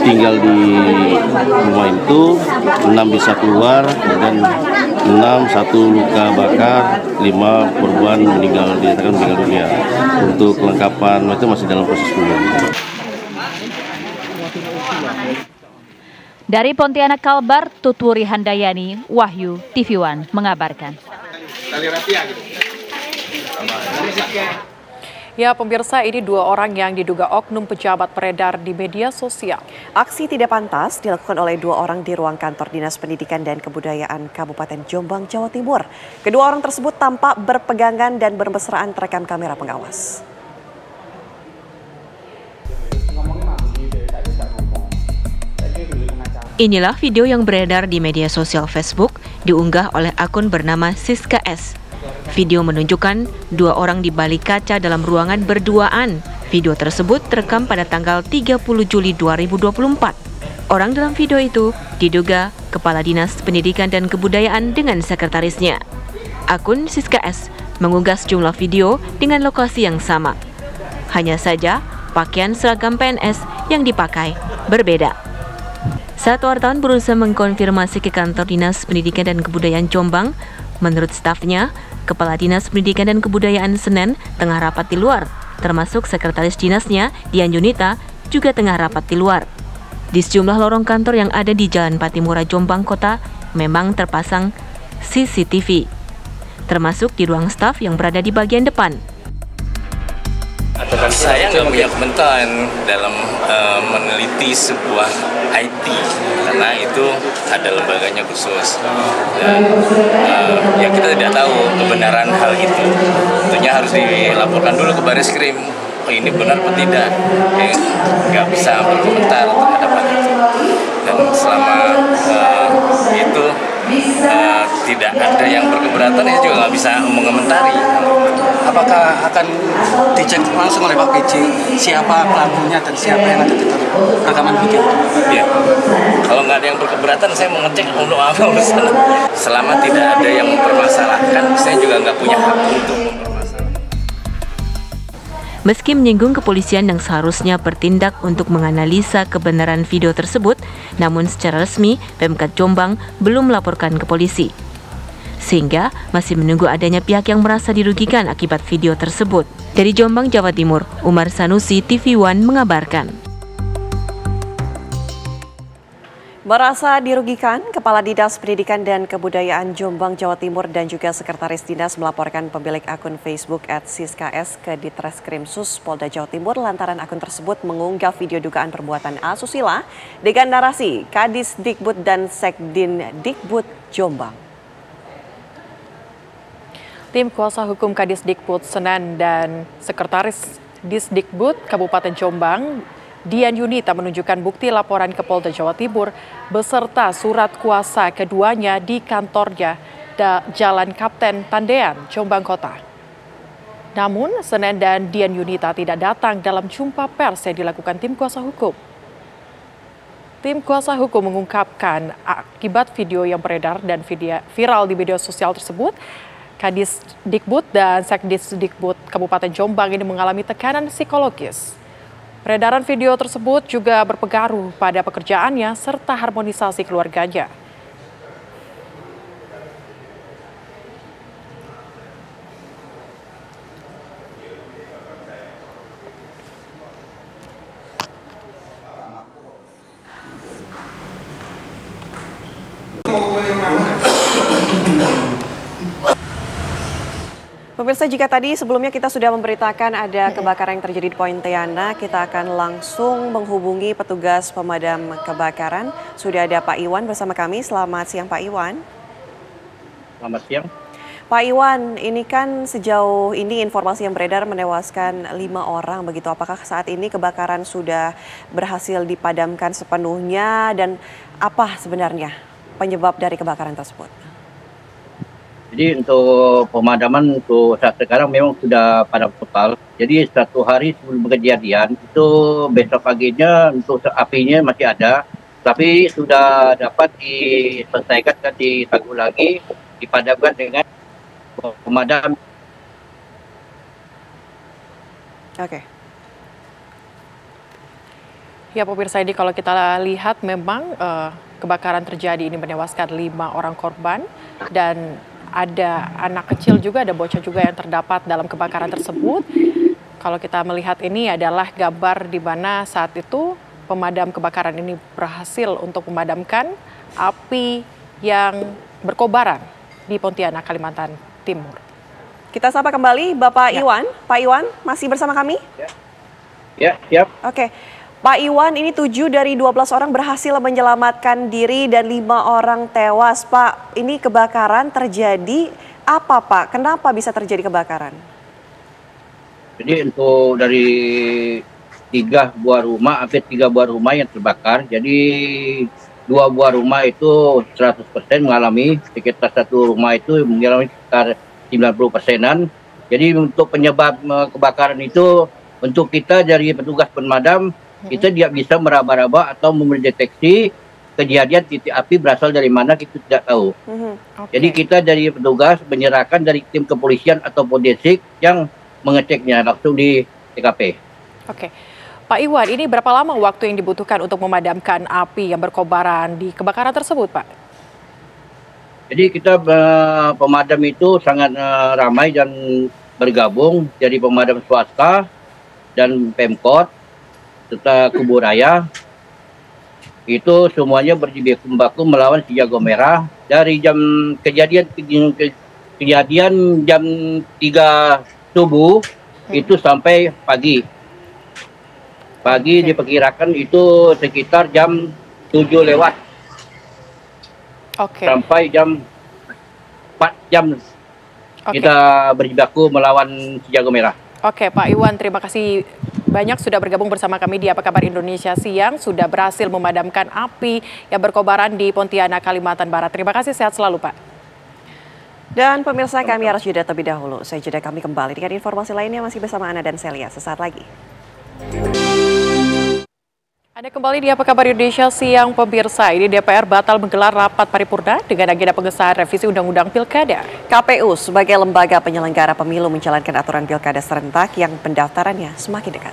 tinggal di rumah itu, 6 bisa keluar, dan 6 1 luka bakar, 5 korban dinyatakan meninggal dunia. Untuk kelengkapan itu masih dalam proses penyelidikan. Dari Pontianak Kalbar, Tutwuri Handayani, Wahyu, TV One mengabarkan. Ya pemirsa, ini 2 orang yang diduga oknum pejabat beredar di media sosial. Aksi tidak pantas dilakukan oleh 2 orang di ruang kantor Dinas Pendidikan dan Kebudayaan Kabupaten Jombang, Jawa Timur. Kedua orang tersebut tampak berpegangan dan bermesraan terekam kamera pengawas. Inilah video yang beredar di media sosial Facebook, diunggah oleh akun bernama Siska S. Video menunjukkan 2 orang di balik kaca dalam ruangan berduaan. Video tersebut terekam pada tanggal 30 Juli 2024. Orang dalam video itu diduga Kepala Dinas Pendidikan dan Kebudayaan dengan sekretarisnya. Akun Siska S mengunggah sejumlah video dengan lokasi yang sama. Hanya saja, pakaian seragam PNS yang dipakai berbeda. Saat wartawan berusaha mengkonfirmasi ke kantor Dinas Pendidikan dan Kebudayaan Jombang, menurut stafnya, Kepala Dinas Pendidikan dan Kebudayaan Senen tengah rapat di luar, termasuk sekretaris dinasnya, Dian Yunita, juga tengah rapat di luar. Di sejumlah lorong kantor yang ada di Jalan Patimura Jombang Kota, memang terpasang CCTV, termasuk di ruang staf yang berada di bagian depan. Saya nggak punya komentar dalam meneliti sebuah IT karena itu ada lembaganya khusus dan ya kita tidak tahu kebenaran hal itu. Tentunya harus dilaporkan dulu ke Baris-Krim. Oh, ini benar atau tidak? Nggak bisa berkomentar terhadap hal itu. Dan selama itu tidak ada yang berkeberatan, ya juga nggak bisa mengomentari. Apakah akan dicek langsung oleh Pak PJ siapa pelakunya dan siapa yang ada di rekaman video? Ya, kalau nggak ada yang berkeberatan, saya mau ngecek untuk apa urusan. Selama tidak ada yang mempermasalahkan, saya juga nggak punya hak untuk mempermasalahkan. Meski menyinggung kepolisian yang seharusnya bertindak untuk menganalisa kebenaran video tersebut, namun secara resmi Pemkab Jombang belum melaporkan ke polisi. Sehingga masih menunggu adanya pihak yang merasa dirugikan akibat video tersebut. Dari Jombang, Jawa Timur, Umar Sanusi, TV One mengabarkan. Merasa dirugikan, Kepala Dinas Pendidikan dan Kebudayaan Jombang, Jawa Timur dan juga Sekretaris Dinas melaporkan pemilik akun Facebook @siska_s ke Ditreskrimsus Polda Jawa Timur lantaran akun tersebut mengunggah video dugaan perbuatan asusila dengan narasi Kadis Dikbud dan Sekdin Dikbud Jombang. Tim kuasa hukum Kadis Dikbud Senen dan Sekretaris Disdikbud Kabupaten Jombang Dian Yunita menunjukkan bukti laporan ke Polda Jawa Timur beserta surat kuasa keduanya di kantornya Jalan Kapten Tandean, Jombang Kota. Namun, Senen dan Dian Yunita tidak datang dalam jumpa pers yang dilakukan tim kuasa hukum. Tim kuasa hukum mengungkapkan akibat video yang beredar dan viral di media sosial tersebut, Kadis Dikbud dan Sekdis Dikbud Kabupaten Jombang ini mengalami tekanan psikologis. Peredaran video tersebut juga berpengaruh pada pekerjaannya serta harmonisasi keluarganya. Pemirsa, jika tadi sebelumnya kita sudah memberitakan ada kebakaran yang terjadi di Pontianak, kita akan langsung menghubungi petugas pemadam kebakaran. Sudah ada Pak Iwan bersama kami. Selamat siang Pak Iwan. Selamat siang. Pak Iwan, ini kan sejauh ini informasi yang beredar menewaskan 5 orang begitu. Apakah saat ini kebakaran sudah berhasil dipadamkan sepenuhnya dan apa sebenarnya penyebab dari kebakaran tersebut? Jadi untuk pemadaman untuk saat sekarang memang sudah padam total. Jadi 1 hari sebelum kejadian itu besok paginya untuk apinya masih ada, tapi sudah dapat diselesaikan dan ditanggulangi, dipadamkan dengan pemadam. Oke. Ya pemirsa, ini kalau kita lihat memang kebakaran terjadi ini menewaskan 5 orang korban dan ada anak kecil juga, ada bocah juga yang terdapat dalam kebakaran tersebut. Kalau kita melihat ini adalah gambar di mana saat itu pemadam kebakaran ini berhasil untuk memadamkan api yang berkobaran di Pontianak, Kalimantan Timur. Kita sapa kembali Bapak Iwan. Pak Iwan, masih bersama kami? Ya, siap. Oke. Pak Iwan, ini 7 dari 12 orang berhasil menyelamatkan diri dan 5 orang tewas. Pak, ini kebakaran terjadi apa Pak? Kenapa bisa terjadi kebakaran? Jadi untuk dari 3 buah rumah, hampir 3 buah rumah yang terbakar. Jadi 2 buah rumah itu 100% mengalami, sekitar 1 rumah itu mengalami sekitar 90%-an. Jadi untuk penyebab kebakaran itu, untuk kita dari petugas pemadam, kita tidak bisa meraba-raba atau mendeteksi kejadian titik api berasal dari mana, kita tidak tahu. Jadi kita dari petugas menyerahkan dari tim kepolisian atau Polsek yang mengeceknya langsung di TKP. Oke. Pak Iwan, ini berapa lama waktu yang dibutuhkan untuk memadamkan api yang berkobaran di kebakaran tersebut, Pak? Jadi kita pemadam itu sangat ramai dan bergabung, jadi pemadam swasta dan Pemkot serta Kuburaya, itu semuanya berjibaku melawan si jago merah dari jam kejadian jam 3 subuh itu sampai pagi. Diperkirakan itu sekitar jam 7 lewat. Sampai jam 4 jam kita berjibaku melawan si jago merah. Oke, Pak Iwan, terima kasih banyak sudah bergabung bersama kami di Apa Kabar Indonesia Siang, sudah berhasil memadamkan api yang berkobaran di Pontianak, Kalimantan Barat. Terima kasih, sehat selalu Pak. Dan pemirsa, kami harus jeda terlebih dahulu. Saya jeda, kami kembali dengan informasi lainnya masih bersama Ana dan Celia sesaat lagi. Anda kembali di Apa Kabar Indonesia Siang pemirsa. Ini DPR batal menggelar rapat paripurna dengan agenda pengesahan revisi Undang-Undang Pilkada. KPU sebagai lembaga penyelenggara pemilu menjalankan aturan pilkada serentak yang pendaftarannya semakin dekat.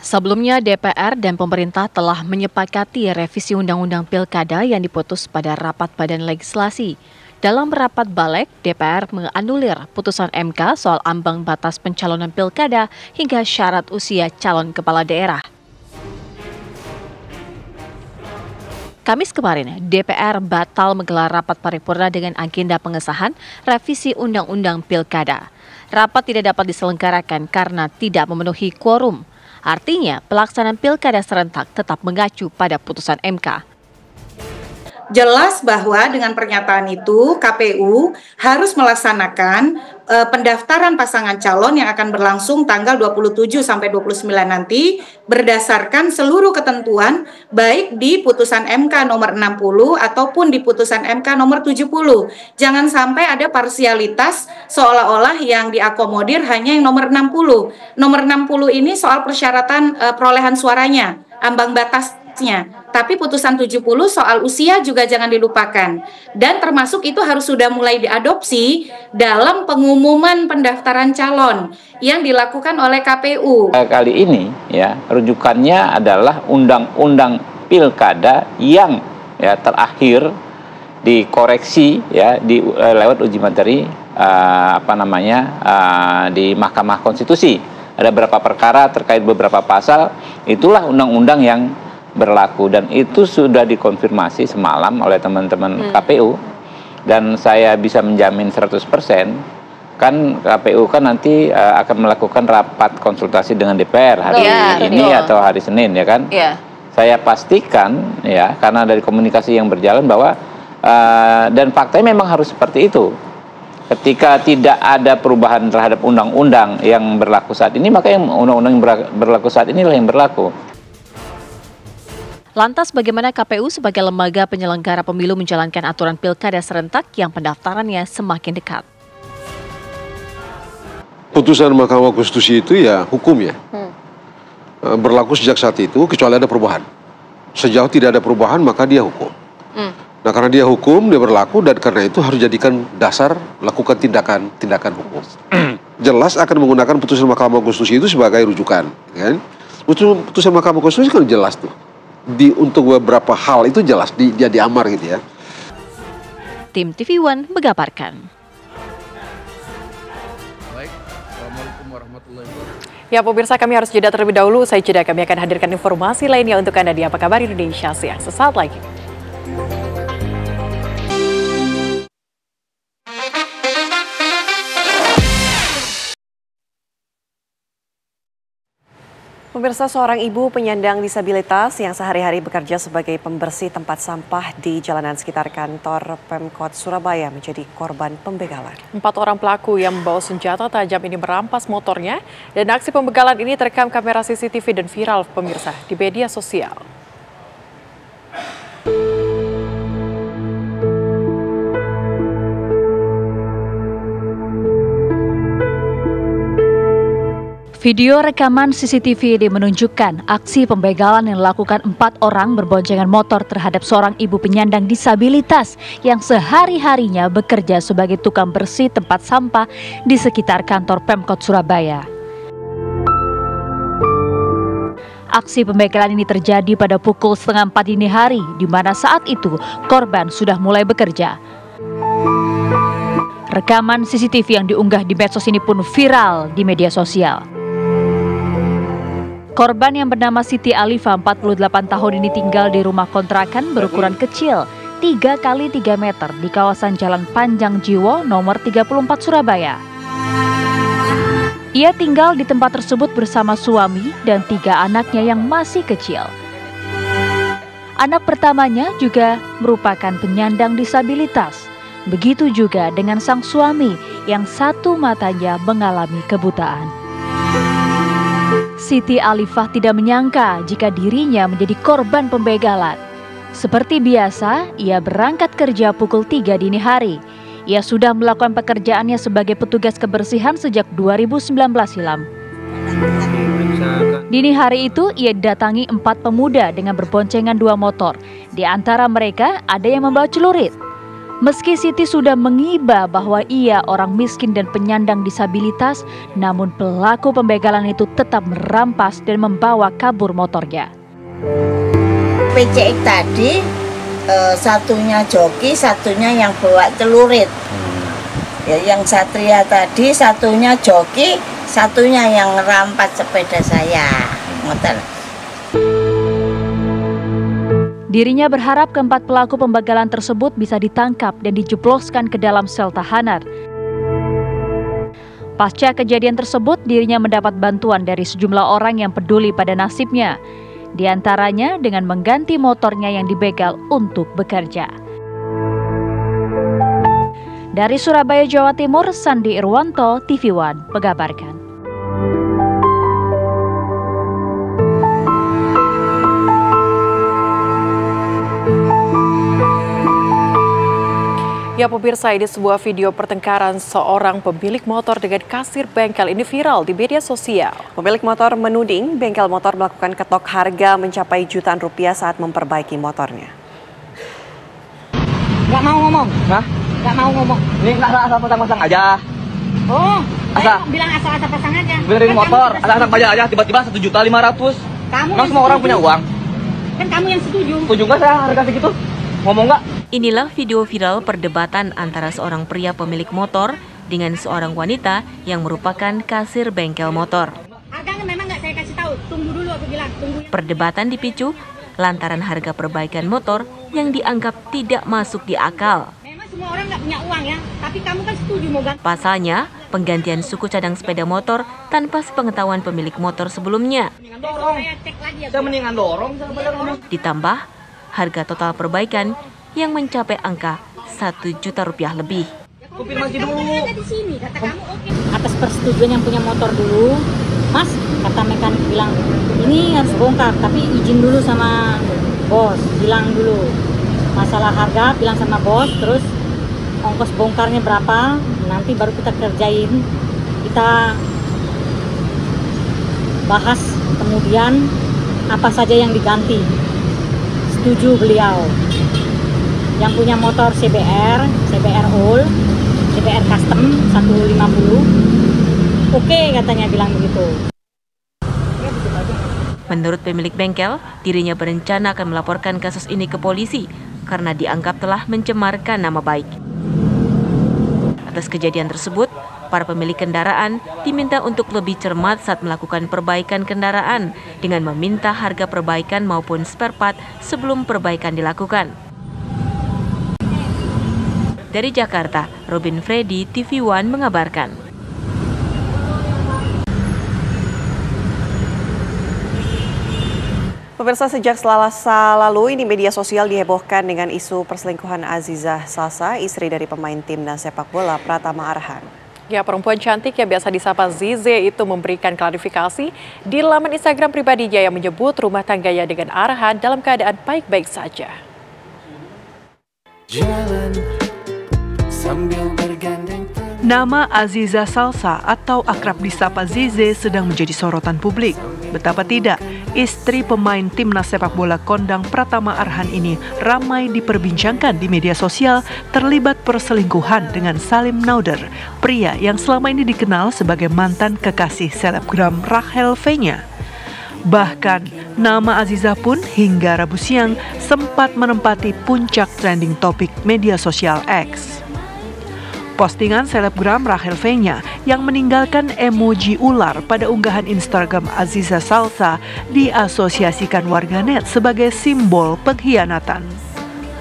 Sebelumnya DPR dan pemerintah telah menyepakati revisi Undang-Undang Pilkada yang diputus pada rapat Badan Legislasi. Dalam rapat balik, DPR menganulir putusan MK soal ambang batas pencalonan pilkada hingga syarat usia calon kepala daerah. Kamis kemarin, DPR batal menggelar rapat paripurna dengan agenda pengesahan revisi Undang-Undang Pilkada. Rapat tidak dapat diselenggarakan karena tidak memenuhi quorum. Artinya, pelaksanaan pilkada serentak tetap mengacu pada putusan MK. Jelas bahwa dengan pernyataan itu KPU harus melaksanakan pendaftaran pasangan calon yang akan berlangsung tanggal 27 sampai 29 nanti berdasarkan seluruh ketentuan baik di putusan MK nomor 60 ataupun di putusan MK nomor 70. Jangan sampai ada parsialitas seolah-olah yang diakomodir hanya yang nomor 60. Nomor 60 ini soal persyaratan perolehan suaranya, ambang batasnya. Tapi putusan 70 soal usia juga jangan dilupakan. Dan termasuk itu harus sudah mulai diadopsi dalam pengumuman pendaftaran calon yang dilakukan oleh KPU. Kali ini ya rujukannya adalah Undang-Undang Pilkada yang ya terakhir dikoreksi ya lewat uji materi di Mahkamah Konstitusi. Ada beberapa perkara terkait beberapa pasal, itulah undang-undang yang berlaku dan itu sudah dikonfirmasi semalam oleh teman-teman KPU dan saya bisa menjamin 100% kan KPU kan nanti akan melakukan rapat konsultasi dengan DPR hari ini atau hari Senin ya kan. Saya pastikan ya karena dari komunikasi yang berjalan bahwa dan faktanya memang harus seperti itu. Ketika tidak ada perubahan terhadap undang-undang yang berlaku saat ini, maka yang undang-undang yang berlaku saat inilah yang berlaku. Lantas bagaimana KPU sebagai lembaga penyelenggara pemilu menjalankan aturan pilkada serentak yang pendaftarannya semakin dekat? Putusan Mahkamah Konstitusi itu ya hukum ya. Berlaku sejak saat itu kecuali ada perubahan. Sejauh tidak ada perubahan maka dia hukum. Nah karena dia hukum, dia berlaku dan karena itu harus jadikan dasar lakukan tindakan hukum. Jelas akan menggunakan putusan Mahkamah Konstitusi itu sebagai rujukan. Kan? Putusan Mahkamah Konstitusi kan jelas tuh. Untuk beberapa hal itu jelas dia diamar gitu ya. Tim TV One mengabarkan. Baik, Assalamualaikum warahmatullahi wabarakatuh. Ya pemirsa, kami harus jeda terlebih dahulu. Usai jeda kami akan hadirkan informasi lainnya untuk Anda di Apa Kabar Indonesia Siang sesaat lagi. Pemirsa, seorang ibu penyandang disabilitas yang sehari-hari bekerja sebagai pembersih tempat sampah di jalanan sekitar kantor Pemkot Surabaya menjadi korban pembegalan. 4 orang pelaku yang membawa senjata tajam ini merampas motornya dan aksi pembegalan ini terekam kamera CCTV dan viral pemirsa di media sosial. Video rekaman CCTV ini menunjukkan aksi pembegalan yang dilakukan 4 orang berboncengan motor terhadap seorang ibu penyandang disabilitas yang sehari-harinya bekerja sebagai tukang bersih tempat sampah di sekitar kantor Pemkot Surabaya. Aksi pembegalan ini terjadi pada pukul 3:30 dini hari, di mana saat itu korban sudah mulai bekerja. Rekaman CCTV yang diunggah di medsos ini pun viral di media sosial. Korban yang bernama Siti Alifah, 48 tahun ini tinggal di rumah kontrakan berukuran kecil 3 x 3 meter di kawasan Jalan Panjang Jiwo nomor 34 Surabaya. Ia tinggal di tempat tersebut bersama suami dan 3 anaknya yang masih kecil. Anak pertamanya juga merupakan penyandang disabilitas. Begitu juga dengan sang suami yang satu matanya mengalami kebutaan. Siti Alifah tidak menyangka jika dirinya menjadi korban pembegalan. Seperti biasa, ia berangkat kerja pukul 3 dini hari. Ia sudah melakukan pekerjaannya sebagai petugas kebersihan sejak 2019 silam. Dini hari itu, ia datangi 4 pemuda dengan berboncengan 2 motor. Di antara mereka ada yang membawa celurit. Meski Siti sudah mengiba bahwa ia orang miskin dan penyandang disabilitas, namun pelaku pembegalan itu tetap merampas dan membawa kabur motornya. PCX tadi satunya joki, satunya yang bawa celurit. Ya, yang Satria tadi satunya joki, satunya yang rampas sepeda saya. Motor. Dirinya berharap keempat pelaku pembegalan tersebut bisa ditangkap dan dijebloskan ke dalam sel tahanan. Pasca kejadian tersebut, dirinya mendapat bantuan dari sejumlah orang yang peduli pada nasibnya. Di antaranya dengan mengganti motornya yang dibegal untuk bekerja. Dari Surabaya, Jawa Timur, Sandi Irwanto, TV One, mengabarkan. Ya pemirsa, ini sebuah video pertengkaran seorang pemilik motor dengan kasir bengkel ini viral di media sosial. Pemilik motor menuding bengkel motor melakukan ketok harga mencapai jutaan rupiah saat memperbaiki motornya. Nggak mau ngomong? Hah? Nggak mau ngomong? Ini asal pasang-pasang aja. Oh, asal bilang asal-asal pasang aja. Benerin motor, asal-asal aja tiba-tiba 1.500.000. Kamu kan semua orang punya uang. Kan kamu yang setuju. Setuju nggak saya harga segitu? Ngomong nggak? Inilah video viral perdebatan antara seorang pria pemilik motor dengan seorang wanita yang merupakan kasir bengkel motor. Harganya memang nggak saya kasih tahu, tunggu dulu aku bilang. Perdebatan dipicu lantaran harga perbaikan motor yang dianggap tidak masuk di akal. Memang semua orang nggak punya uang ya, tapi kamu kan setuju mau ganti. Pasalnya, penggantian suku cadang sepeda motor tanpa sepengetahuan pemilik motor sebelumnya. Saya mendingan dorong. Ditambah, harga total perbaikan yang mencapai angka 1 juta rupiah lebih. Konfirmasi dulu. Atas persetujuan yang punya motor dulu, Mas, kata mekanik bilang, ini harus bongkar, tapi izin dulu sama bos, bilang dulu. Masalah harga, bilang sama bos, terus ongkos bongkarnya berapa, nanti baru kita kerjain. Kita bahas kemudian apa saja yang diganti. Setuju beliau. Yang punya motor CBR All, CBR Custom 150. Oke, katanya bilang begitu. Menurut pemilik bengkel, dirinya berencana akan melaporkan kasus ini ke polisi karena dianggap telah mencemarkan nama baik. Atas kejadian tersebut, para pemilik kendaraan diminta untuk lebih cermat saat melakukan perbaikan kendaraan dengan meminta harga perbaikan maupun spare part sebelum perbaikan dilakukan. Dari Jakarta, Robin Freddy, TV One mengabarkan. Pemirsa, sejak Selasa lalu ini media sosial dihebohkan dengan isu perselingkuhan Azizah Salsa, istri dari pemain timnas sepak bola Pratama Arhan. Ya, perempuan cantik yang biasa disapa Zize itu memberikan klarifikasi di laman Instagram pribadinya yang menyebut rumah tangganya dengan Arhan dalam keadaan baik-baik saja. Nama Azizah Salsa atau akrab disapa Zize sedang menjadi sorotan publik. Betapa tidak, istri pemain timnas sepak bola kondang Pratama Arhan ini ramai diperbincangkan di media sosial terlibat perselingkuhan dengan Salim Nauder, pria yang selama ini dikenal sebagai mantan kekasih selebgram Rachel V-nya. Bahkan, nama Azizah pun hingga Rabu siang sempat menempati puncak trending topik media sosial X. Postingan selebgram Rachel V-nya yang meninggalkan emoji ular pada unggahan Instagram Azizah Salsa diasosiasikan warganet sebagai simbol pengkhianatan.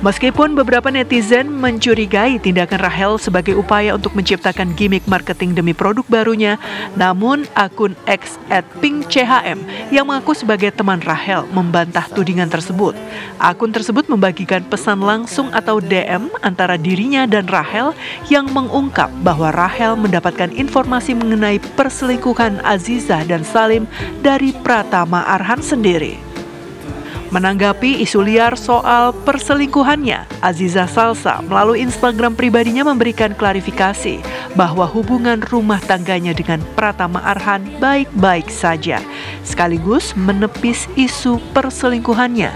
Meskipun beberapa netizen mencurigai tindakan Rachel sebagai upaya untuk menciptakan gimmick marketing demi produk barunya, namun akun X @pinkchm yang mengaku sebagai teman Rachel membantah tudingan tersebut. Akun tersebut membagikan pesan langsung atau DM antara dirinya dan Rachel yang mengungkap bahwa Rachel mendapatkan informasi mengenai perselingkuhan Azizah dan Salim dari Pratama Arhan sendiri. Menanggapi isu liar soal perselingkuhannya, Aziza Salsa melalui Instagram pribadinya memberikan klarifikasi bahwa hubungan rumah tangganya dengan Pratama Arhan baik-baik saja, sekaligus menepis isu perselingkuhannya.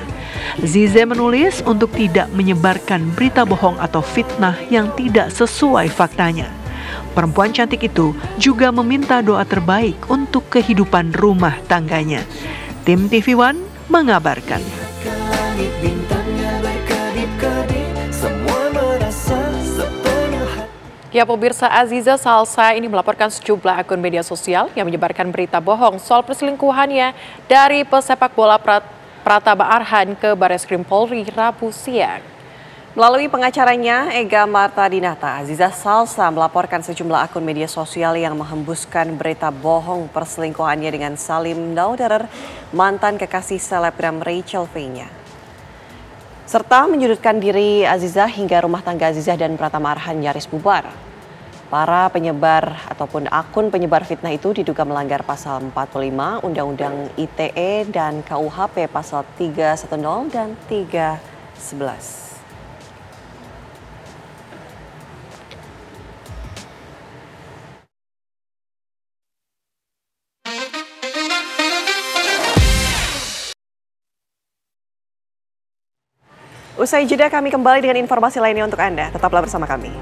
Zize menulis untuk tidak menyebarkan berita bohong atau fitnah yang tidak sesuai faktanya. Perempuan cantik itu juga meminta doa terbaik untuk kehidupan rumah tangganya. Tim TV One mengabarkan. Ya pemirsa, Aziza Salsa ini melaporkan sejumlah akun media sosial yang menyebarkan berita bohong soal perselingkuhannya dari pesepak bola Pratama Arhan ke Barreskrim Polri Rabu siang. Melalui pengacaranya, Ega Marta Dinata, Aziza Salsa melaporkan sejumlah akun media sosial yang menghembuskan berita bohong perselingkuhannya dengan Salim Dauderer, mantan kekasih selebgram Rachel V-nya. Serta menyudutkan diri Aziza hingga rumah tangga Aziza dan Pratama Arhan nyaris bubar. Para penyebar ataupun akun penyebar fitnah itu diduga melanggar pasal 45 Undang-Undang ITE dan KUHP pasal 310 dan 311. Usai jeda kami kembali dengan informasi lainnya untuk Anda. Tetaplah bersama kami.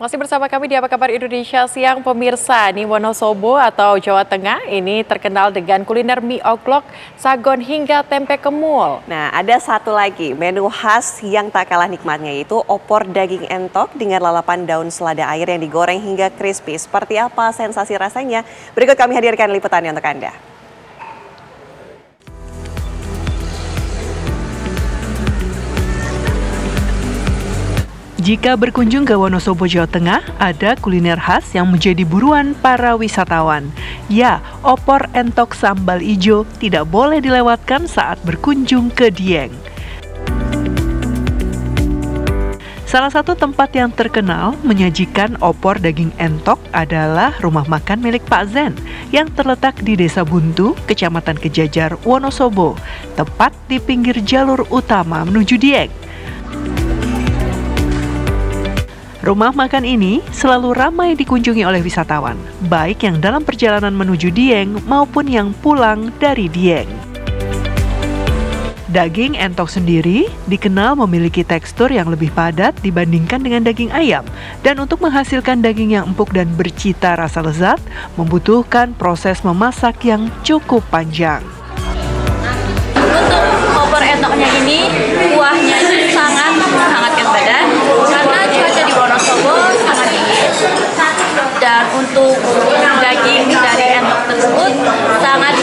Masih bersama kami di Apa Kabar Indonesia Siang, pemirsa. Di Wonosobo atau Jawa Tengah ini terkenal dengan kuliner mie oglok, sagon hingga tempe kemul. Nah, ada satu lagi menu khas yang tak kalah nikmatnya, yaitu opor daging entok dengan lalapan daun selada air yang digoreng hingga crispy. Seperti apa sensasi rasanya? Berikut kami hadirkan liputannya untuk Anda. Jika berkunjung ke Wonosobo, Jawa Tengah, ada kuliner khas yang menjadi buruan para wisatawan. Ya, opor entok sambal ijo tidak boleh dilewatkan saat berkunjung ke Dieng. Salah satu tempat yang terkenal menyajikan opor daging entok adalah rumah makan milik Pak Zen yang terletak di Desa Buntu, Kecamatan Kejajar, Wonosobo, tepat di pinggir jalur utama menuju Dieng. Rumah makan ini selalu ramai dikunjungi oleh wisatawan, baik yang dalam perjalanan menuju Dieng maupun yang pulang dari Dieng. Daging entok sendiri dikenal memiliki tekstur yang lebih padat dibandingkan dengan daging ayam, dan untuk menghasilkan daging yang empuk dan bercita rasa lezat, membutuhkan proses memasak yang cukup panjang. Untuk opor entoknya ini, kuahnya itu sangat menghangatkan badan karena cuaca di Wonosobo sangat dingin. Dan untuk daging dari entok tersebut sangat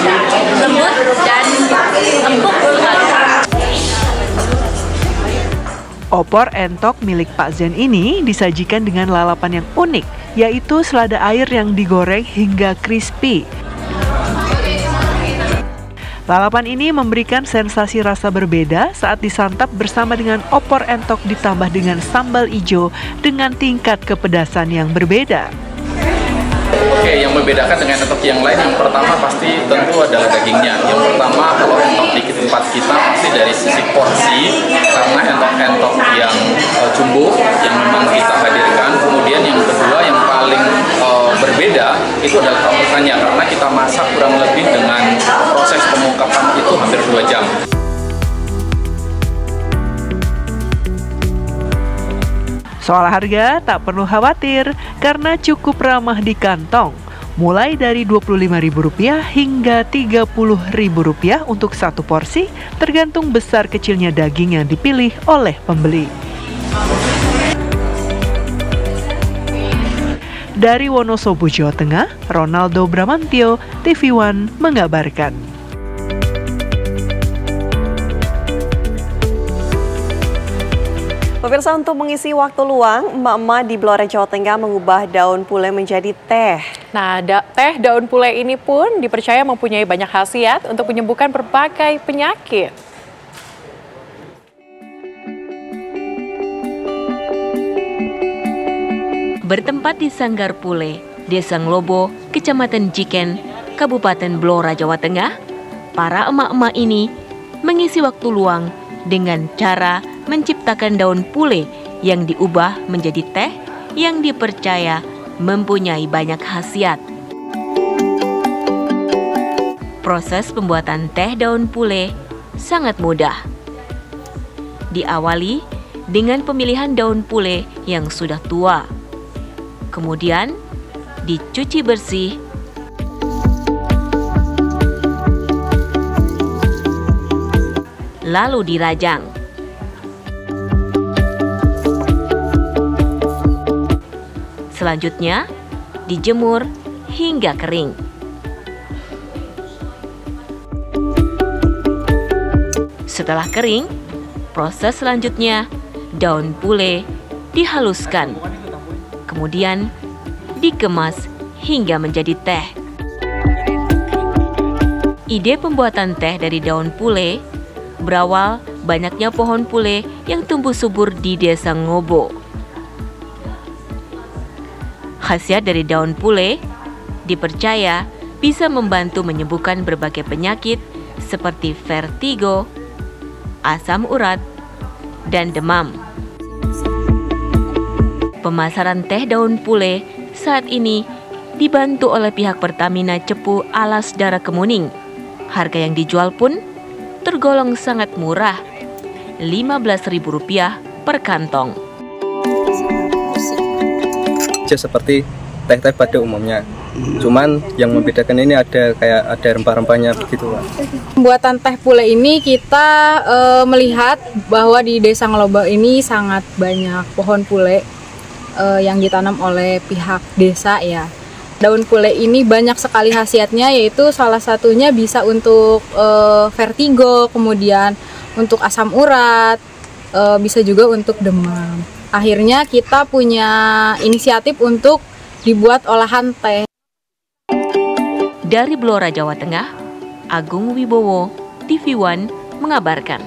lembut dan empuk sekali. Opor entok milik Pak Zen ini disajikan dengan lalapan yang unik, yaitu selada air yang digoreng hingga crispy. Lalapan ini memberikan sensasi rasa berbeda saat disantap bersama dengan opor entok ditambah dengan sambal ijo dengan tingkat kepedasan yang berbeda. Oke, yang membedakan dengan entok yang lain, yang pertama pasti tentu adalah dagingnya. Yang pertama, kalau entok di tempat kita pasti dari sisi porsi, karena entok-entok yang jumbo yang memang kita hadirkan. Kemudian yang kedua yang paling berbeda itu adalah pengungkapannya, karena kita masak kurang lebih dengan proses pengungkapan itu hampir 2 jam. Soal harga tak perlu khawatir karena cukup ramah di kantong. Mulai dari Rp25.000 hingga Rp30.000 untuk satu porsi, tergantung besar kecilnya daging yang dipilih oleh pembeli. Dari Wonosobo, Jawa Tengah, Ronaldo Bramantio, TV One mengabarkan. Pemirsa, untuk mengisi waktu luang, emak-emak di Blora, Jawa Tengah mengubah daun pule menjadi teh. Nah, teh daun pule ini pun dipercaya mempunyai banyak khasiat untuk menyembuhkan berbagai penyakit. Bertempat di Sanggar Pule, Desa Nglobo, Kecamatan Jiken, Kabupaten Blora, Jawa Tengah, Para emak-emak ini mengisi waktu luang dengan cara menciptakan daun pule yang diubah menjadi teh yang dipercaya mempunyai banyak khasiat. Proses pembuatan teh daun pule sangat mudah. Diawali dengan pemilihan daun pule yang sudah tua. Kemudian dicuci bersih, lalu dirajang. Selanjutnya, dijemur hingga kering. Setelah kering, proses selanjutnya daun pule dihaluskan, kemudian dikemas hingga menjadi teh. Ide pembuatan teh dari daun pule berawal banyaknya pohon pule yang tumbuh subur di Desa Ngobo. Khasiat dari daun pule dipercaya bisa membantu menyembuhkan berbagai penyakit seperti vertigo, asam urat, dan demam. Pemasaran teh daun pule saat ini dibantu oleh pihak Pertamina Cepu Alas Dara Kemuning. Harga yang dijual pun tergolong sangat murah, Rp15.000 per kantong. Seperti teh-teh pada umumnya, cuman yang membedakan ini ada rempah-rempahnya begitu, Pak. Pembuatan teh pule ini kita melihat bahwa di Desa Ngelobo ini sangat banyak pohon pule yang ditanam oleh pihak desa ya. Daun pule ini banyak sekali khasiatnya, yaitu salah satunya bisa untuk vertigo, kemudian untuk asam urat, bisa juga untuk demam. Akhirnya kita punya inisiatif untuk dibuat olahan teh. Dari Blora, Jawa Tengah, Agung Wibowo, TV One mengabarkan.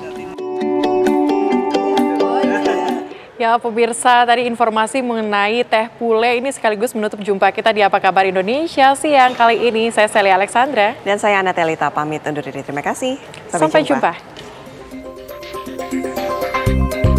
Ya pemirsa, tadi informasi mengenai teh pule ini sekaligus menutup jumpa kita di Apa Kabar Indonesia siang kali ini. Saya Celia Alexandra. Dan saya Ana Telita pamit undur diri. Terima kasih. Sampai jumpa.